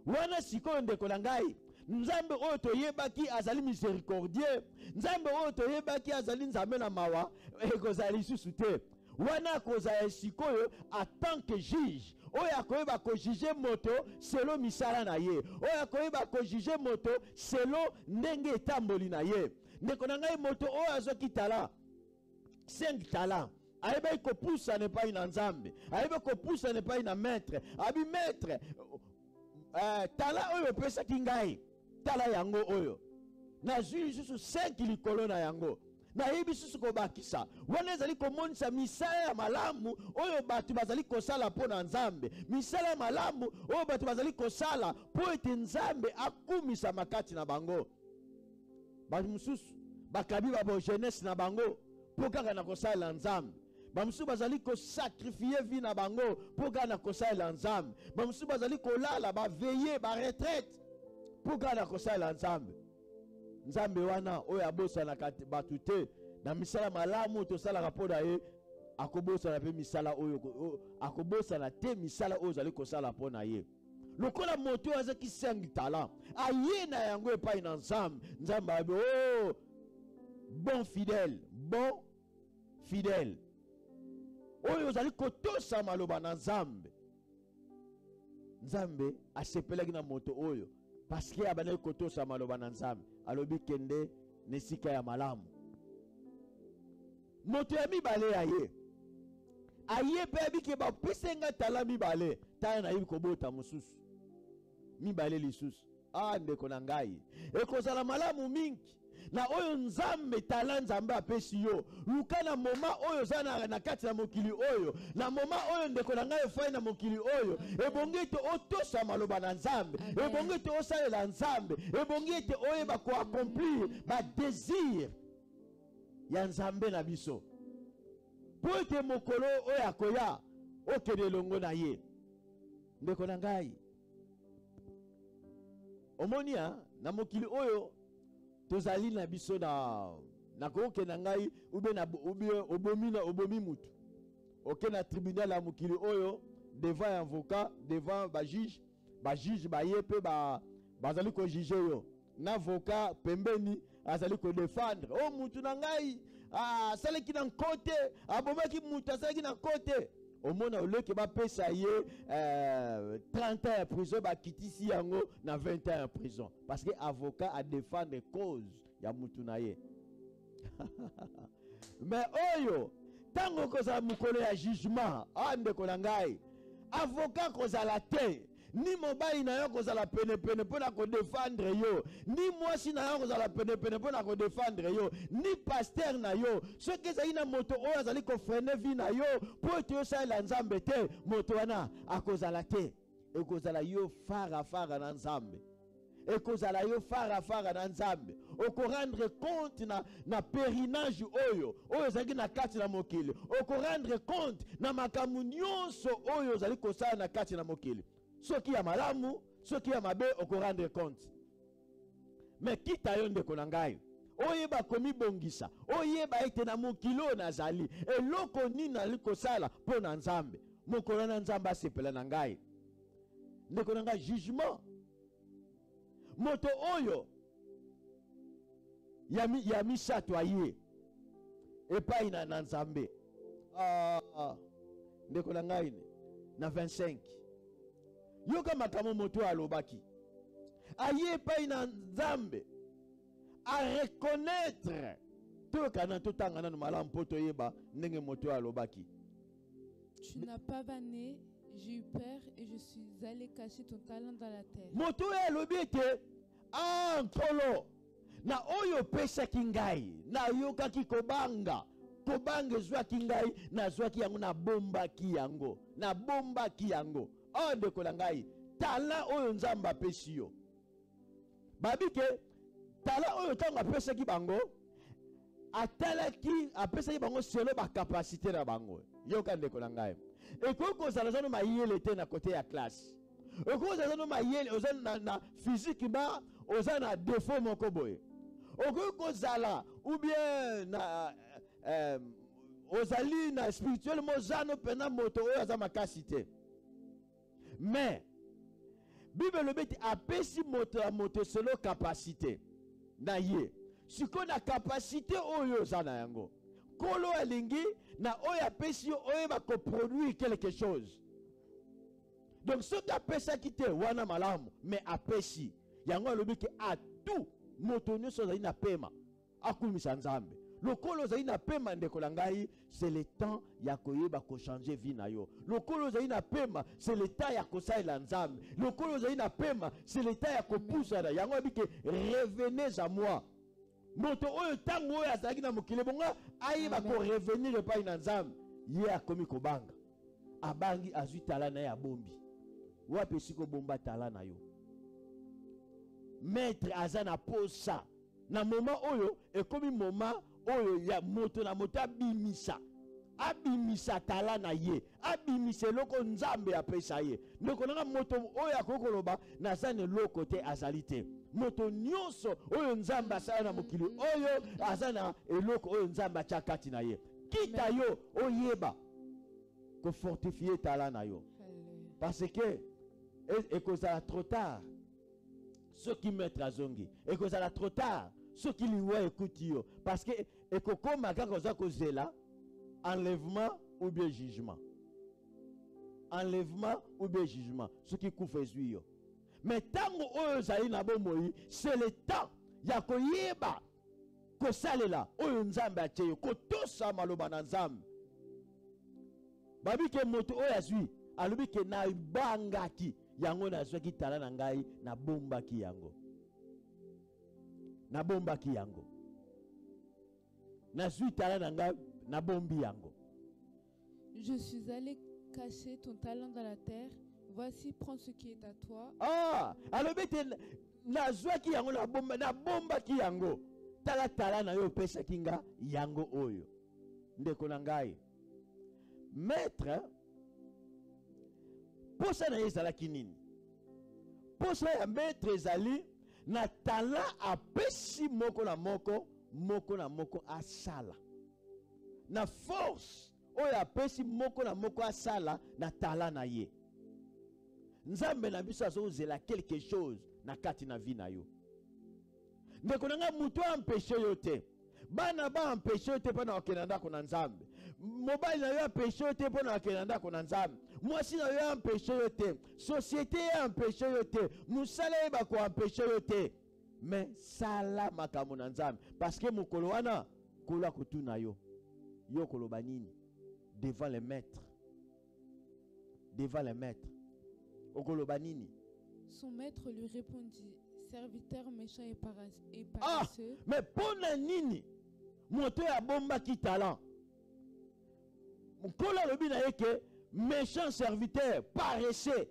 Wana sikoyo ndeko na ngai, Nzambe oyo toyebaki azali miséricordieux, Nzambe oyo toyebaki azali Nzambe na mawa, ekozala lisusu te. Wana kozala sikoyo en tant que juge oyo akoyeba ko juger moto selon misala na ye, oyo akoyeba ko juger moto selon ndenge etamboli na ye. Ndeko na ngai, moto oyo azoki talent 5 talents, ayeba ko poussa ne pas ina Nzambe, ayeba ko poussa ne pas ina maître, abi maître talent oyo pesa kingai tala yango oyo na zui susu 5 likolo na yango na yebi susu ko bakisa wana ezali komonisa misala ya malamu oyo batu bazali kosala po na Nzambe, misala ya malamu oyo batu bazali kosala po ete Nzambe akumisa makati na bango. Batu mususu bakabi babo jeunesse na bango po kaka na kosala Nzambe, Bamusu bazali ko sacrifier vie na bango pour gana kosalela nzambe. Bamusu bazali ko lala ba veiller ba retraite pour gana kosalela nzambe. Nzambe wana oyo abosa na batu te na misala malamu to sala rapport ye akobosa na pe misala oyo akobosa na te misala oyo zali kosala pona ye. Lokola moto azaki 5 talents aye na yango epai na nzambe. Nzambe abe oh bon fidèle oyo ozali kotosa maloba na nzambe. Nzambe asepelaki na moto oyo parce que abandaki kotosa maloba na nzambe alobi kende nesika ya malamu. Moto ya mibale aye pe abiki bapesenga tala mibale tala na yibi kobota mosusu mibale lisusu. Ndeko na ngai ekozala malamu mingi na oyo nzambe tala nzambe apesi yo luka na moma oyo zana na kati na mokili oyo na moma oyo ndeko na ngai efai na mokili oyo ebongi ete otosa maloba na nzambe. Ebongi ete osalela nzambe. Ebongi ete oyeba koaccomplir badésir ya nzambe na biso po ete mokolo oyo akoya okende elongo na ye. Ndeko na ngai omoni na mokili oyo tozali na biso na kokende ngai ube na obomi mutu oke na tribunal ya mokili oyo devant avocat devant bajuge baye pe bazali ko juge yo na avocat pembeni azali ko défendre oh mutu na ngai asalaki na nkote abomaki mutu asalaki na nkote. Omona oleke bapesa ye 30 ans de prison bakitisi yango na 20 ans de prison parce que avocat a défendre cause ya mutu na ye. Mais oyo tango kozala mukolo ya jugement ndeko na ngai avocat kozala te ni mobali na yo kozala pene pona ko défendre yo ni mwasi na yo kozala pene pona ko défendre yo ni pasteur na yo soki ezali na moto oyo azali kofrene vie na yo po ete osalela nzambe te moto wana akozala te. Ekozala yo fara na nzambe. Ekozala yo fara na nzambe. Okorendre compte na périnage oyo ezali na kati na mokili. Okorendre compte na makambo nyonso oyo ezali kosala na kati na mokili. Soki ya malamu soki ya mabe okorendre compte. Mais kita yo ndeko na ngai oyeba komibongisa oyeba ete na mokili oyo nazali eloko nini ali kosala mpo na nzambe mokolo na nzambe asepela na ngai. Ndeko na ngai jugement moto oyo ya misato aye epai na nzambe ndeko na ngai na 25 yoka makambo moto alobaki aye epai na nzambe a reconnaître tokana totanga na malamu mpo toyeba ndenge moto alobaki. Tu n'as pas vanné, j'ai eu peur et je suis allé cacher ton talent dans la terre. Moto alobi ete nkolo na oyo pesaki ngai na yokaki kobanga ezwaki ngai nazwaki yango nabombaki yango ndeko na ngai tala oyo nzambe apesi yo babike tala oyo ntango apesaki bango apesaki bango selo bakapasité na bango. Yoka ndeko na ngai ekoki kozala zano mayele te na kote ya classe ekoki kozala zano mayele oza na physique ba oza na défaut moko boye okoki kozala ou bien na ozali na spirituel mozano pena moto oyo aza makasi te. Mais Bible lobi apesi moto selo capacité na ye siko na capacité oyo oza na yango kolo alingi na oyo apesi oyo bakoproduire quelque chose. Donc soki apesaki te wana malamu mais apesi yango alobi ke atu moto nyonso azali na pema akumisa nzambe lokolo ozali na pema ndeko na ngai c'est le temps ya koyeba kochanger vie na yo. Lokolo ozali na pema c'est le temps ya kosalela nzambe. Lokolo ozali na pema c'est le temps ya kopusa na yango abike revenez à moi. Moto oyo tango oyo azalaki na mokili bonga ayeba ko revenir epai na nzambe ye akomi kobanga abangi azwi tala na ye abombi wapi esiko bomba tala na yo maître aza na posa na moma oyo ekomi moma oyo ya moto na moto abimisa abimisa tala na ye, abimisa eloko nzambe apesa ye. Ndeko nanga moto oyo akokoloba nazane loko te azali te. Moto nyonso oyo nzambe asala na mokili oyo azana eloko oyo nzambe atia kati na ye. Kita yo oyeba ko fortifier tala na yo. Parce que ekozala trop tard ceux qui mettent azongi, ekozala trop tard ceux qui liwa écoutent yo, parce que ekokoma kaka oza kozela enlèvement ou bien jugement. Enlèvement ou bien jugement. Ce qui couvre yo. Mais tant que zali na bomoi, c'est le temps ya koyeba ko salela oyo nzambe acheyo ko tosa maloba na nzambe. Babi ke moto oyo azwi alobi ke na bangaki yango na zwaki tala na ngai na bombaki yango. Na bombaki yango. Na zwi tala na ngai na bombi yango. Je suis allé cacher ton talent dans la terre. Voici, prends ce qui est à toi. Ah, alors na zwaki yango na bombaki yango. Tala tala na yo pesa kinga yango oyo. Ndeko na ngai. Maître, posa na ezalaki nini? Posa ya maître ezali na tala apesi moko na moko asala. Na force oyo apesi moko na moko asala na tala na ye. Nzambe na biso azozela quelque chose na kati na vie na yo. Ndeko nanga mutu empêché yo te. Bana ba empêché yo te pona okenda ndako na Nzambe. Mobile na yo empêché yo te pona okenda ndako na Nzambe. Mwasi na yo empêché yo te. Société empêché yo te. Musala ba ko empêché yo te. Mais sala makambo na Nzambe parce que mokolo wana kola kutuna yo. Yo koloba nini devant les maîtres. Devant les maîtres. Okoloba nini? Son maître lui répondit, serviteur méchant et paresseux. Ah, mais pona nini moto ya bomba ki talent. Kola lobi na yeke méchant serviteur paresseux.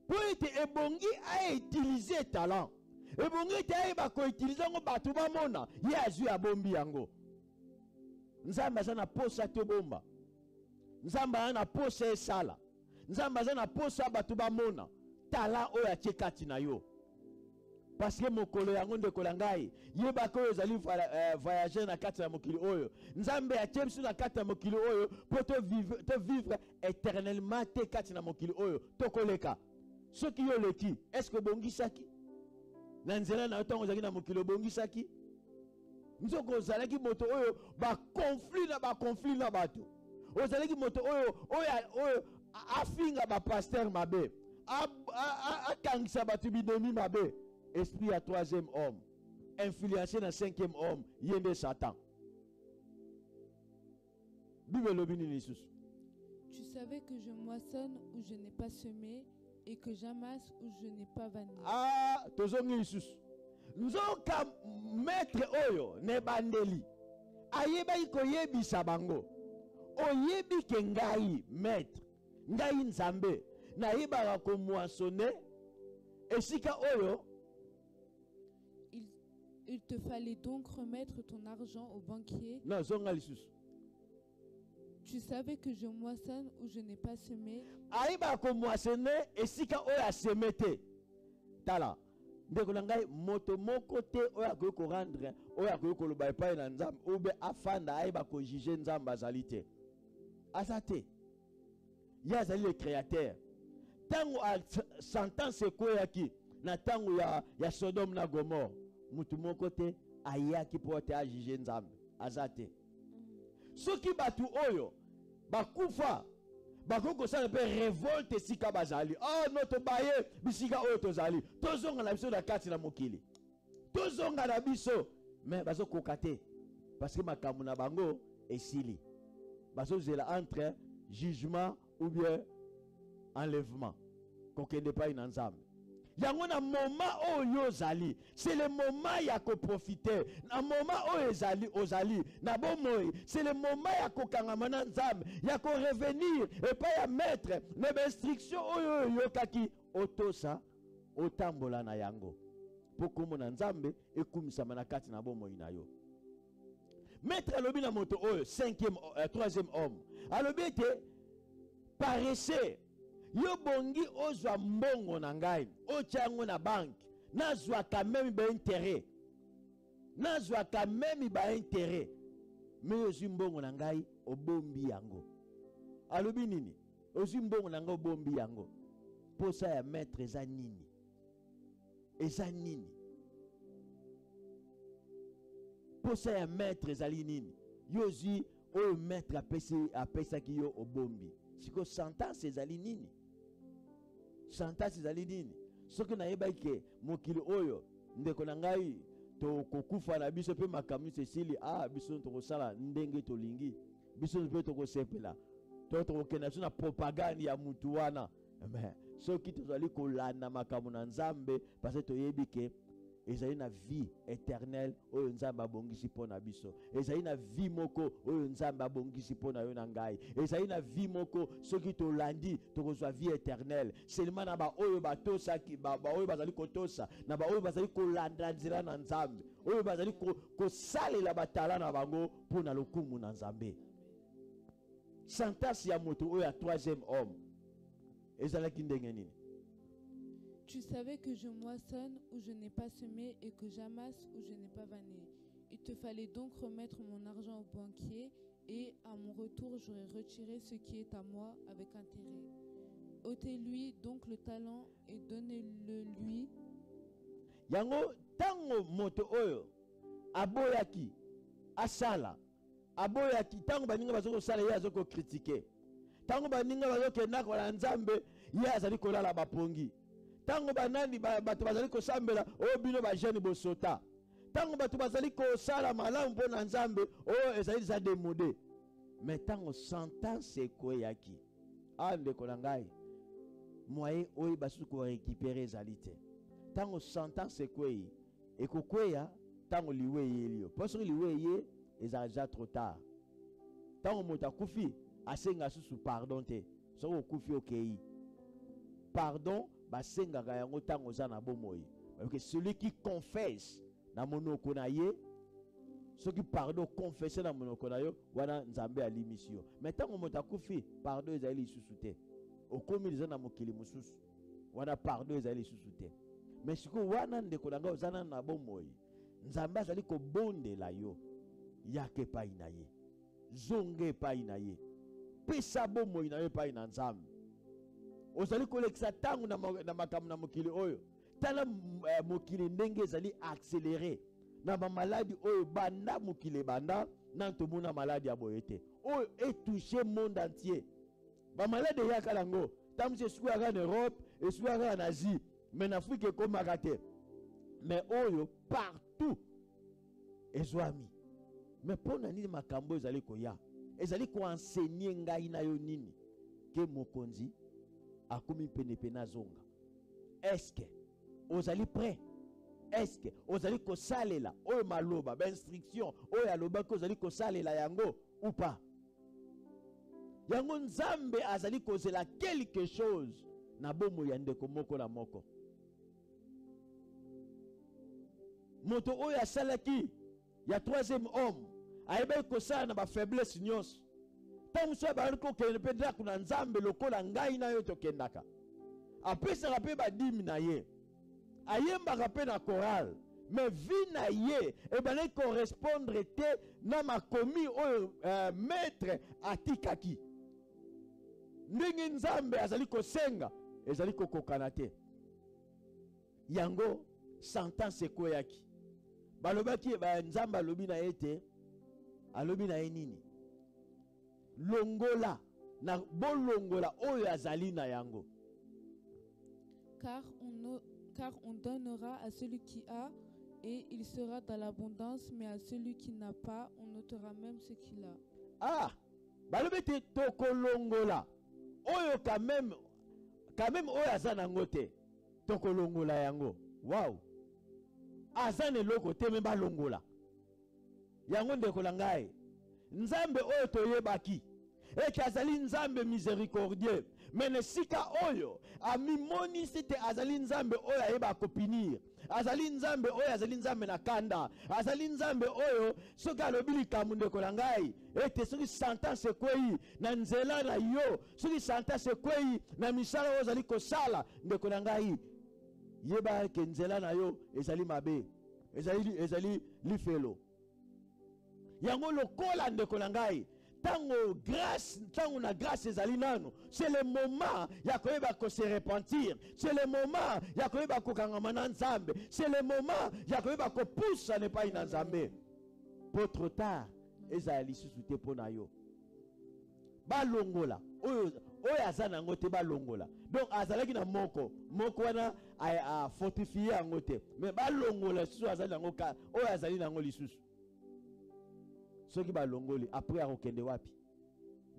Pour être ebongi a utiliser talent. Ebongi te ba ko utiliser ngo batu ba mona ye azui abombi yango. Nzamba za na posa te bomba. Nzamba na posa esala. Nzamba za na posa batu ba mona tala oyo atie kati na yo. Parce que mokolo yango ndeko na ngai yeba ko ezali voyager na kati na mokili oyo. Nzambe atie biso na kati na mokili oyo pour te vivre éternellement te kati na mokili oyo tokoleka. Soki yo leki, est-ce que bongisaki? Na nzela na ntongo zaki na mokili bongisaki? Nzoko ozalaki moto oyo ba conflit na bato. Ozalaki moto oyo afinga ba pasteur mabe. Akangisa bato bidomi mabe. Esprit à troisième homme. Influencé dans cinquième homme. Yende Satan. Tu savais que je moissonne où je n'ai pas semé et que j'amasse où je n'ai pas vanné. Ah, tozongi Lisusu. Nzoka maître oyo ne bandeli. Ayeba iko yebisa bango. Oyebi ke ngai maître. Ngai nzambe. Na yeba ko moissonner. Esika oyo. Il te fallait donc remettre ton argent au banquier. Non, zonga Lisusu. Tu savais que je moissonne où je n'ai pas semé. Ayeba ko moissonner esika oyo asemete. Tala. Ndeko na ngai moto moko te oyo akoki ko rendre oyo akoki koloba epai na Nzambe obe afanda ayeba ko juger Nzambe azali te. Azate. Ya azali le créateur. Tango a sentence ekoyaki na tango ya Sodome na Gomorre. Mutu moko te ayaki po te a juger Nzambe. Azate. Soki batu oyo bakufa bakoko sala pe révolte sika bazali. Oh notre baye bisika oyo tozali. Tozonga na biso na kati na mokili. Tozonga na biso mais bazo kokate parce que makambo na bango esili. Bazo zela entre jugement ou bien enlèvement. Kokende pa ina Nzambe. Yango na moment oyo zali, c'est le moment ya ko profiter. Na moment oyo ozali, na bomoi, c'est le moment ya ko kangama na Nzambe, ya ko revenir et pas ya mettre na restriction oyo yokaki otosa otambola na yango. Poko mona Nzambe ekumisa na kati na bomoi na yo. Maître alobi na moto oyo, troisième homme. Alobi ete paresseux. Yo bongi ozwa mbongo na ngai, otiango na banque, nazwa quand même ba intérêt. Nazwa quand même ba intérêt. Mais ozwi mbongo na ngai, obombi yango. Alobi nini? Ozwi mbongo na ngai obombi yango. Posa ya maître eza nini? Eza nini? Posa ya maître ezali nini? Yo ozwi oyo maître apesaki yo obombi. Siko sentence ezali nini? Sentence ezali nini? Soki nayebaki ke mokili oyo ndeko na ngai to kokufa na biso pe makambo Cécile biso tokosala ndenge tolingi, biso pe tokosepela, to tokokenda biso na propagande ya mutu wana. Mais soki tozali kolanda makambo na Nzambe parce que toyebi ke ezali na vie éternelle oyo Nzambe abongisi mpo na biso. Ezali na vie moko oyo Nzambe abongisi mpo na yo na ngai. Ezali na vie moko soki tolandi tokozwa vie éternelle. Seulement na ba oyo batosaki ba oyo bazali kotosa, na ba oyo bazali kolanda nzela na Nzambe, oyo bazali kosalela batala na bango mpo na lokumu na Nzambe. Sentence ya moto oyo ya troisième homme ezalaki ndenge nini? Tu savais que je moissonne où je n'ai pas semé et que j'amasse où je n'ai pas vanné. Il te fallait donc remettre mon argent au banquier et à mon retour j'aurais retiré ce qui est à moi avec intérêt. Ôtez-lui donc le talent et donnez-le lui. Yango tango moto oyo aboyaki asala aboyaki tango baninga bazoko sala ye azoko critiquer. Tango baninga bazoko ndako na Nzambe ye azali kolala bapongi. Tango banani bato bazali kosambela o bino ba jeune bosota. Tango bato bazali kosala malamu mpo na Nzambe o ezali za demodé. Mais tango sentence ekoyaki ndeko na ngai moyen oyo basu ko récupérer ezali te. Tango sentence ekoyi ekokweya tango liwe yelio. Parce que liwe ye ezali déjà trop tard. Tango moto akufi asenga susu pardon te. So okufi okei. Pardon basengaka yango tango za na bomoi. Parce que celui qui confesse na monoko na ye, ceux qui pardon confesse na monoko na yo, wana Nzambe alimisi yo. Mais tango moto akufi pardon ezali lisusu te. Okomi liza na mokili mususu, wana pardon ezali lisusu te. Mais siko wana ndeko na nga ozana na bomoi, Nzambe azali kobondela yo yake epai na ye, zonge epai na ye, pesa bomoi na yo epai na Nzambe. Ozali kolekisa tangu na makambo na mokili oyo, tala mokili ndenge ezali accéléré na ba maladie oyo banda mokili banda na tomona maladie aboye te oyo etouché monde entier. Ba maladie ya kalango tamu se suka en Europe et suka en Asie, mais en Afrique ekomaka te. Mais oyo partout ezwami. Mais pona nini makambo ezali koya, ezali ko enseigner ngai na yo nini ke mokonzi akomi penepena zonga. Est-ce que ozali prêt? Est-ce que ozali kosalela oyo maloba ba instruction oyo aloba ko ozali kosalela yango ou pas? Yango Nzambe azali kozela quelque chose na bomo ya ndeko moko na moko. Moto oyo asalaki ya troisième homme ayeba kosala na ba faiblesse nyonso. Tango so ba ko kende pe ndako na Nzambe lokola ngai na yo tokendaka. Apesaka pe ba dimi na ye. Ayembaka pe na chorale. Mais vie na ye ebale correspondre te na makomi oyo maître atikaki. Ndenge Nzambe azali kosenga ezali kokokana te. Yango sentence ekoyaki. Balobaki ba Nzambe alobi na ete alobi na ye nini? Longola na bolongola oyo azali na yango. Car on donnera à celui qui a et il sera dans l'abondance, mais à celui qui n'a pas, on notera même ce qu'il a. Balobete tokolongola. Oyo quand même oyo azana ngote. Tokolongola yango. Wow. Azane loko te me balongola. Yango ndeko la ngai. Nzambe oyo toyebaki. ete azali nzambe miséricordieux. Mais nesika oyo amimoni te azali nzambe oyo ayeba kopinir. Azali nzambe oyo azali nzambe na kanda. Azali nzambe oyo soki alobi likambo ndeko na ngai ete soki sentence ekwei na nzela na yo, soki sentence ekwei na misala oyo ozali kosala ndeko na ngai, yeba ke nzela na yo ezali mabe, ezali lifelo. Yango lokola ndeko na ngai, tango na grâce ezali nano, c'est le moment ya koyeba ko se repentir, c'est le moment ya koyeba ko kangama na nzambe, c'est le moment ya koyeba ko poussa ne pas na nzambe. Pour trop tard ezali lisusu te pona yo. Balongola oyo azana ngote balongola. Donc azalaki na moko wana a fortifier angote, mais balongola lisusu azali nango ka oyo azali nango lisusu. Soki balongoli après akokende wapi?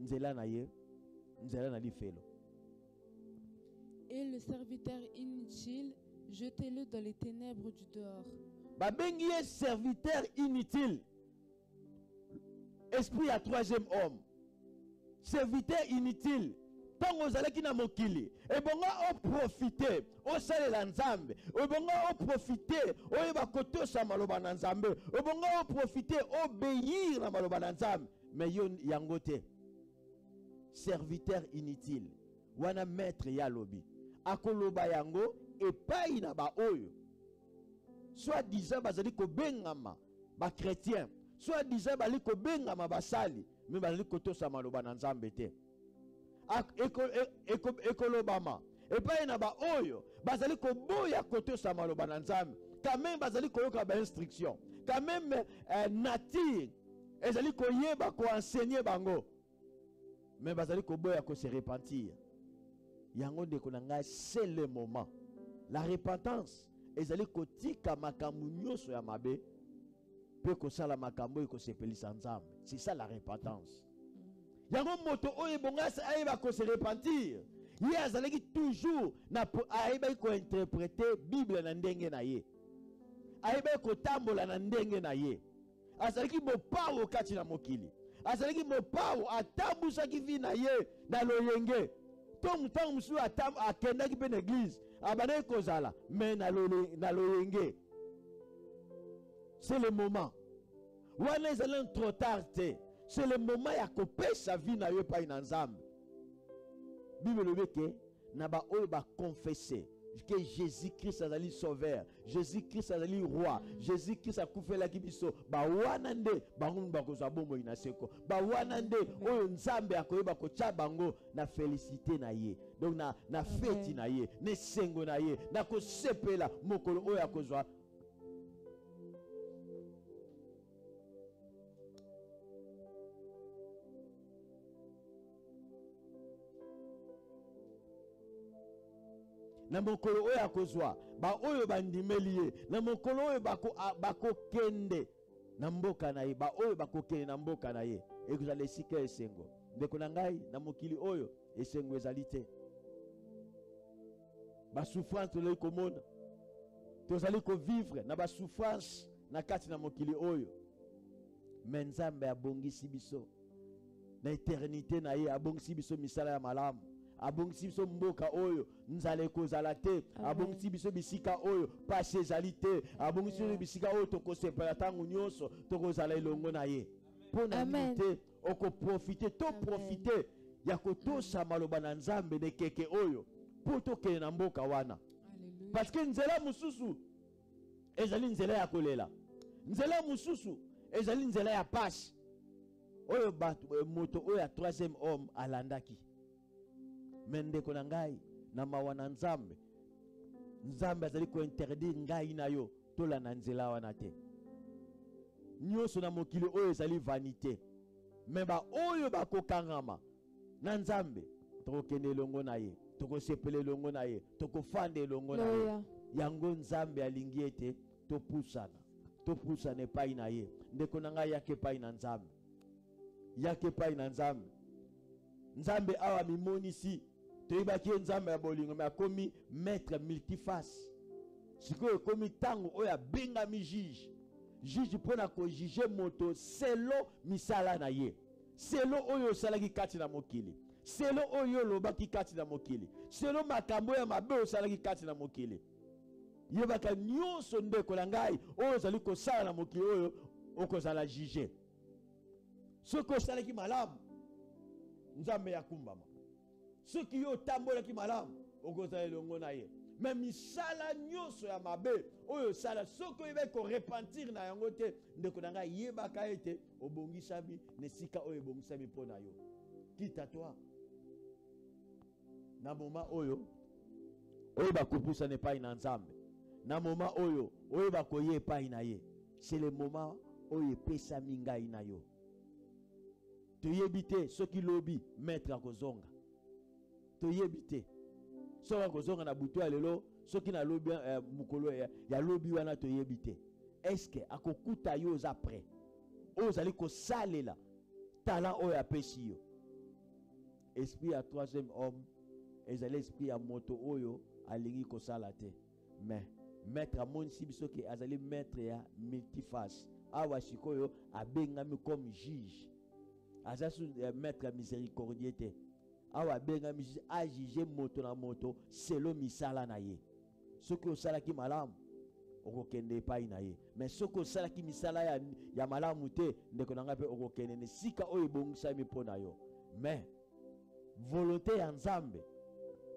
Nzela na ye, nzela na lifelo. Et le serviteur inutile, jetez-le dans les ténèbres du dehors. Babengi ye serviteur inutile. Esprit à troisième homme. Serviteur inutile. Tango ozalaki na mokili, ebonga o profiter, o salela nzambe, ebonga o profiter, o yeba kotosa maloba na nzambe, ebonga o profiter, obéir na maloba na nzambe, mais yo yango te. Serviteur inutile. Wana maître ya lobi. Akoloba yango epai na ba oyo. Soit disant bazali ko bengama ba chrétien, soit disant bali ko bengama basali, mais bazali kotosa maloba na nzambe te. Ekolobama epai na ba oyo bazali ko boya kotosa maloba na nzambe, quand même bazali ko yoka ba instruction, quand même nature ezali ko yeba ko enseigner bango, mais bazali ko boya ko se repentir. Yango ndeko na ngai, c'est le moment. La repentance ezali ko tika makambo nyonso ya mabe pe ko sala makambo ko sepelisa nzambe. C'est ça la repentance. Yango moto oyo bongasa ayeba ko se repentir, ye azalaki toujours na ayeba ko interpréter Bible na ndenge na ye, ayeba ko tambola na ndenge na ye, azalaki mopawo kati na mokili, azalaki mopawo atambusaki vi na ye na loyenge. Tango musu akendaki pe na église abandaki kozala mais na loyenge. C'est le moment wana ezali trop tard te. C'est le moment ya kopesa vie na yo pa na nzambe. Bible lobi ke na ba oyo ba confesser que Jésus-Christ azali sauveur, Jésus-Christ azali roi, Jésus-Christ akufelaki biso, ba wana nde bango bakozwa bomoi na seko, ba wana nde oyo nzambe akoyeba kotia bango na félicité na ye, donc na fête na ye, ne sengo na ye, na kosepela mokolo oyo akozwa. Na mokolo oyo akozwa ba oyo bandimeli ye, na mokolo oyo bako kende na mboka na ye, ba oyo bako kende na mboka na ye, ekozala esika esengo. Ndeko na ngai, na mokili oyo esengo ezali te. Ba souffrance tozali komona, tozali ko vivre na ba souffrance na kati na mokili oyo, mais nzambe abongisi biso na eternité na ye, abongisi biso misala ya malamu, abongisi biso mboka oyo nzala ekozala te, abongisi biso bisika oyo pasi ezali te, abongisi biso bisika oyo tokosepela ntango nyonso tokozala elongo na ye. Mpo na nini te okoprofite, toprofite ya kotosa maloba na nzambe na keke oyo mpo tokende na mboka wana. Parce que nzela mosusu ezali nzela ya kolela, nzela mosusu ezali nzela ya pasi oyo moto oyo ya troisième homme alandaki. Mendeko na ngai na mawa na nzambe, nzambe azali ko interdire ngai na yo tola na nzela wana te. Nyonso na mokili oyo ezali vanité, mais ba oyo bakokangama na nzambe tokokende elongo na ye, tokosepele elongo na ye, tokofanda elongo na ye. Yango nzambe alingi ete topusana epai na ye. Ndeko na ngai yake epai na nzambe, yake epai na nzambe. Nzambe awa mimonisi toyibaki nzambe ya bolingo, mais akomi maître multiface. Sikoyo ekomi tango oyo abengami juge mpona ko juge moto selo misala na ye, selo oyo osalaki kati na mokili, selo oyo olobaki kati na mokili, selo makambo ya mabe osalaki kati na mokili. Yebaka nyonso ndeko na ngai oyo ozali kosala na mokili oyo okozala juge. Soki osalaki malamu, Nzambe ya kumbama. Soki yo otambolaki malamu, okozala elongo na ye. Mais misala nyonso ya mabe oyo sala soki oyeba ko repentir na yango te, ndeko na ngai yebaka ete obongisami nesika oyo ebongisami mpo na yo. Kita toi. Na moma oyo oyeba kopusana epai na Nzambe, na moma oyo oyeba koye epai na ye, c'est le moment oyo epesami ngai na yo. Toyebi te soki lobi maître akozonga, toyebi te soki akozonga na butu ya lelo, soki na lobi mukolo ya lobi wana toyebi te. Est-ce que akokuta yo oza prêt, oyo ozali kosalela talent oyo apesi yo? Esprit ya troisième homme ezali esprit ya moto oyo alingi kosala te, mais maître amonisi biso ke azali maître ya multiface. Awa sikoyo abengami comme juge, azasu maître ya miséricordieux te. Awa abengami juge a juger moto na moto selo misala na ye. Soki osalaki malamu okokende epai na ye, mais soki osalaki misala ya malamu te, ndeko na ngai mpe okokende ne sika oyo ebongisami mpo na yo. Mais volonté ya Nzambe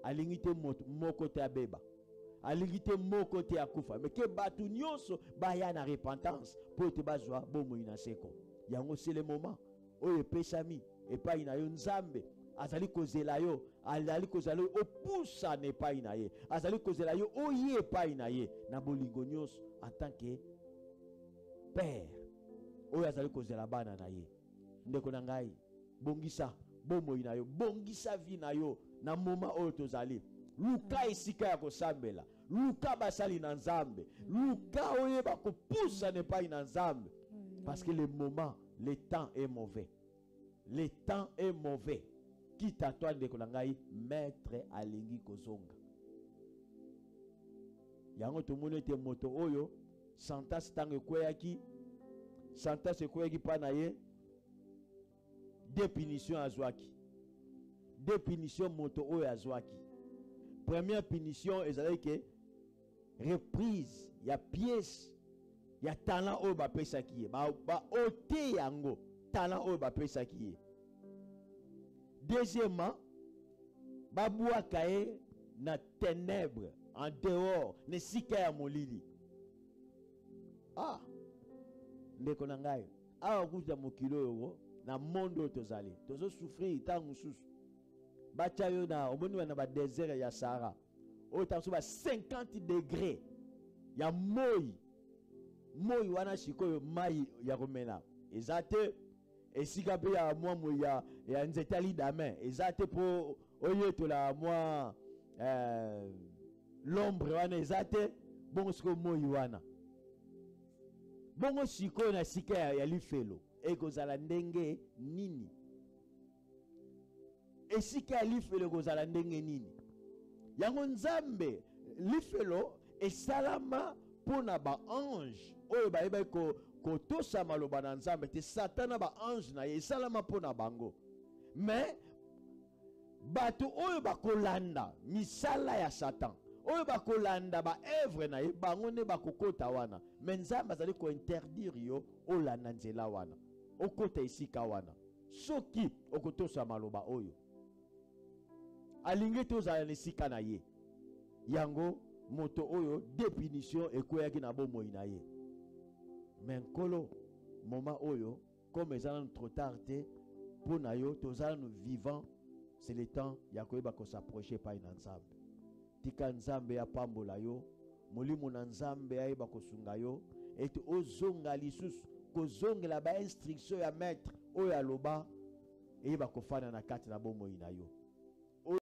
alingi te moko te abeba, alingi te moko te akufa, mais ke batu nyonso baya na repentance po te bazwa bomoi na seko. Yango c'est le moment oyo epesami epai na yo. Nzambe azali kozela yo, azali kozela yo opusa na epai na ye, azali kozela yo oye epai na ye na bolingo nyonso en tant que père oyo azali kozela bana na ye. Ndeko na ngai, bongisa bomoi na yo, bongisa vie na yo na moma oyo tozali. Luka esika ya kosambela, luka basali na Nzambe, luka oyeba kopusa na epai na Nzambe, parce que le moment, le temps est mauvais. Le temps est mauvais. Kita toi ndeko na ngai, maître alingi kozonga. Yango tomone te moto oyo santas tango ekweyaki, santas ekweyaki pa na ye, deux punitions azwaki. Deux punitions moto oyo azwaki. Première punition ezali ke reprise ya pièce ya talent oyo bapesaki ye, ba ote yango talent oyo bapesaki ye. Deuxièmement, babouaka ye na ténèbres, en dehors, ne sika ya molili. Ah, ndeko na ngai, awa kuta mokilo oyo na monde oyo tozali, tozo souffrir tango mosusu. Bacha yo na omoni wana ba désert ya Sahara, oyo tango ba 50 degrés ya moi wana sikoyo mai ya komela ezate esika pe ya mwa moya ya nzete ali dame ezate po oyetola mwa l'ombre wana ezate bongo sikoyo moi wana bongo sikoyo na sika ya lifelo ekozala ndenge nini? Esika ya lifelo ekozala ndenge nini? Yango Nzambe lifelo esalama pona ba ange oyo bayeba kotosa maloba na Nzambe te. Satana ba ange na ye esalama pona bango, mais bato oyo bakolanda misala ya Satan, oyo bakolanda ba œuvre na ye, bango ne bakokota wana. Mais Nzambe azali ko interdire yo olanda nzela wana, okota esika wana soki okotosa maloba oyo alingi tozala na esika na ye. Yango moto oyo définition ekweyaki na bomoi na ye. Mais nkolo moment oyo comme ezala trop tard te pour na yo tozala nous vivant, c'est le temps ya koyeba ko s'approcher pa na Nzambe. Tika Nzambe ya pambola yo, molimo na Nzambe ya yeba kosunga yo, et ozonga lisusu kozongela ba instruction ya maître oyo aloba eyeba kofana na kati na bomoi na yo.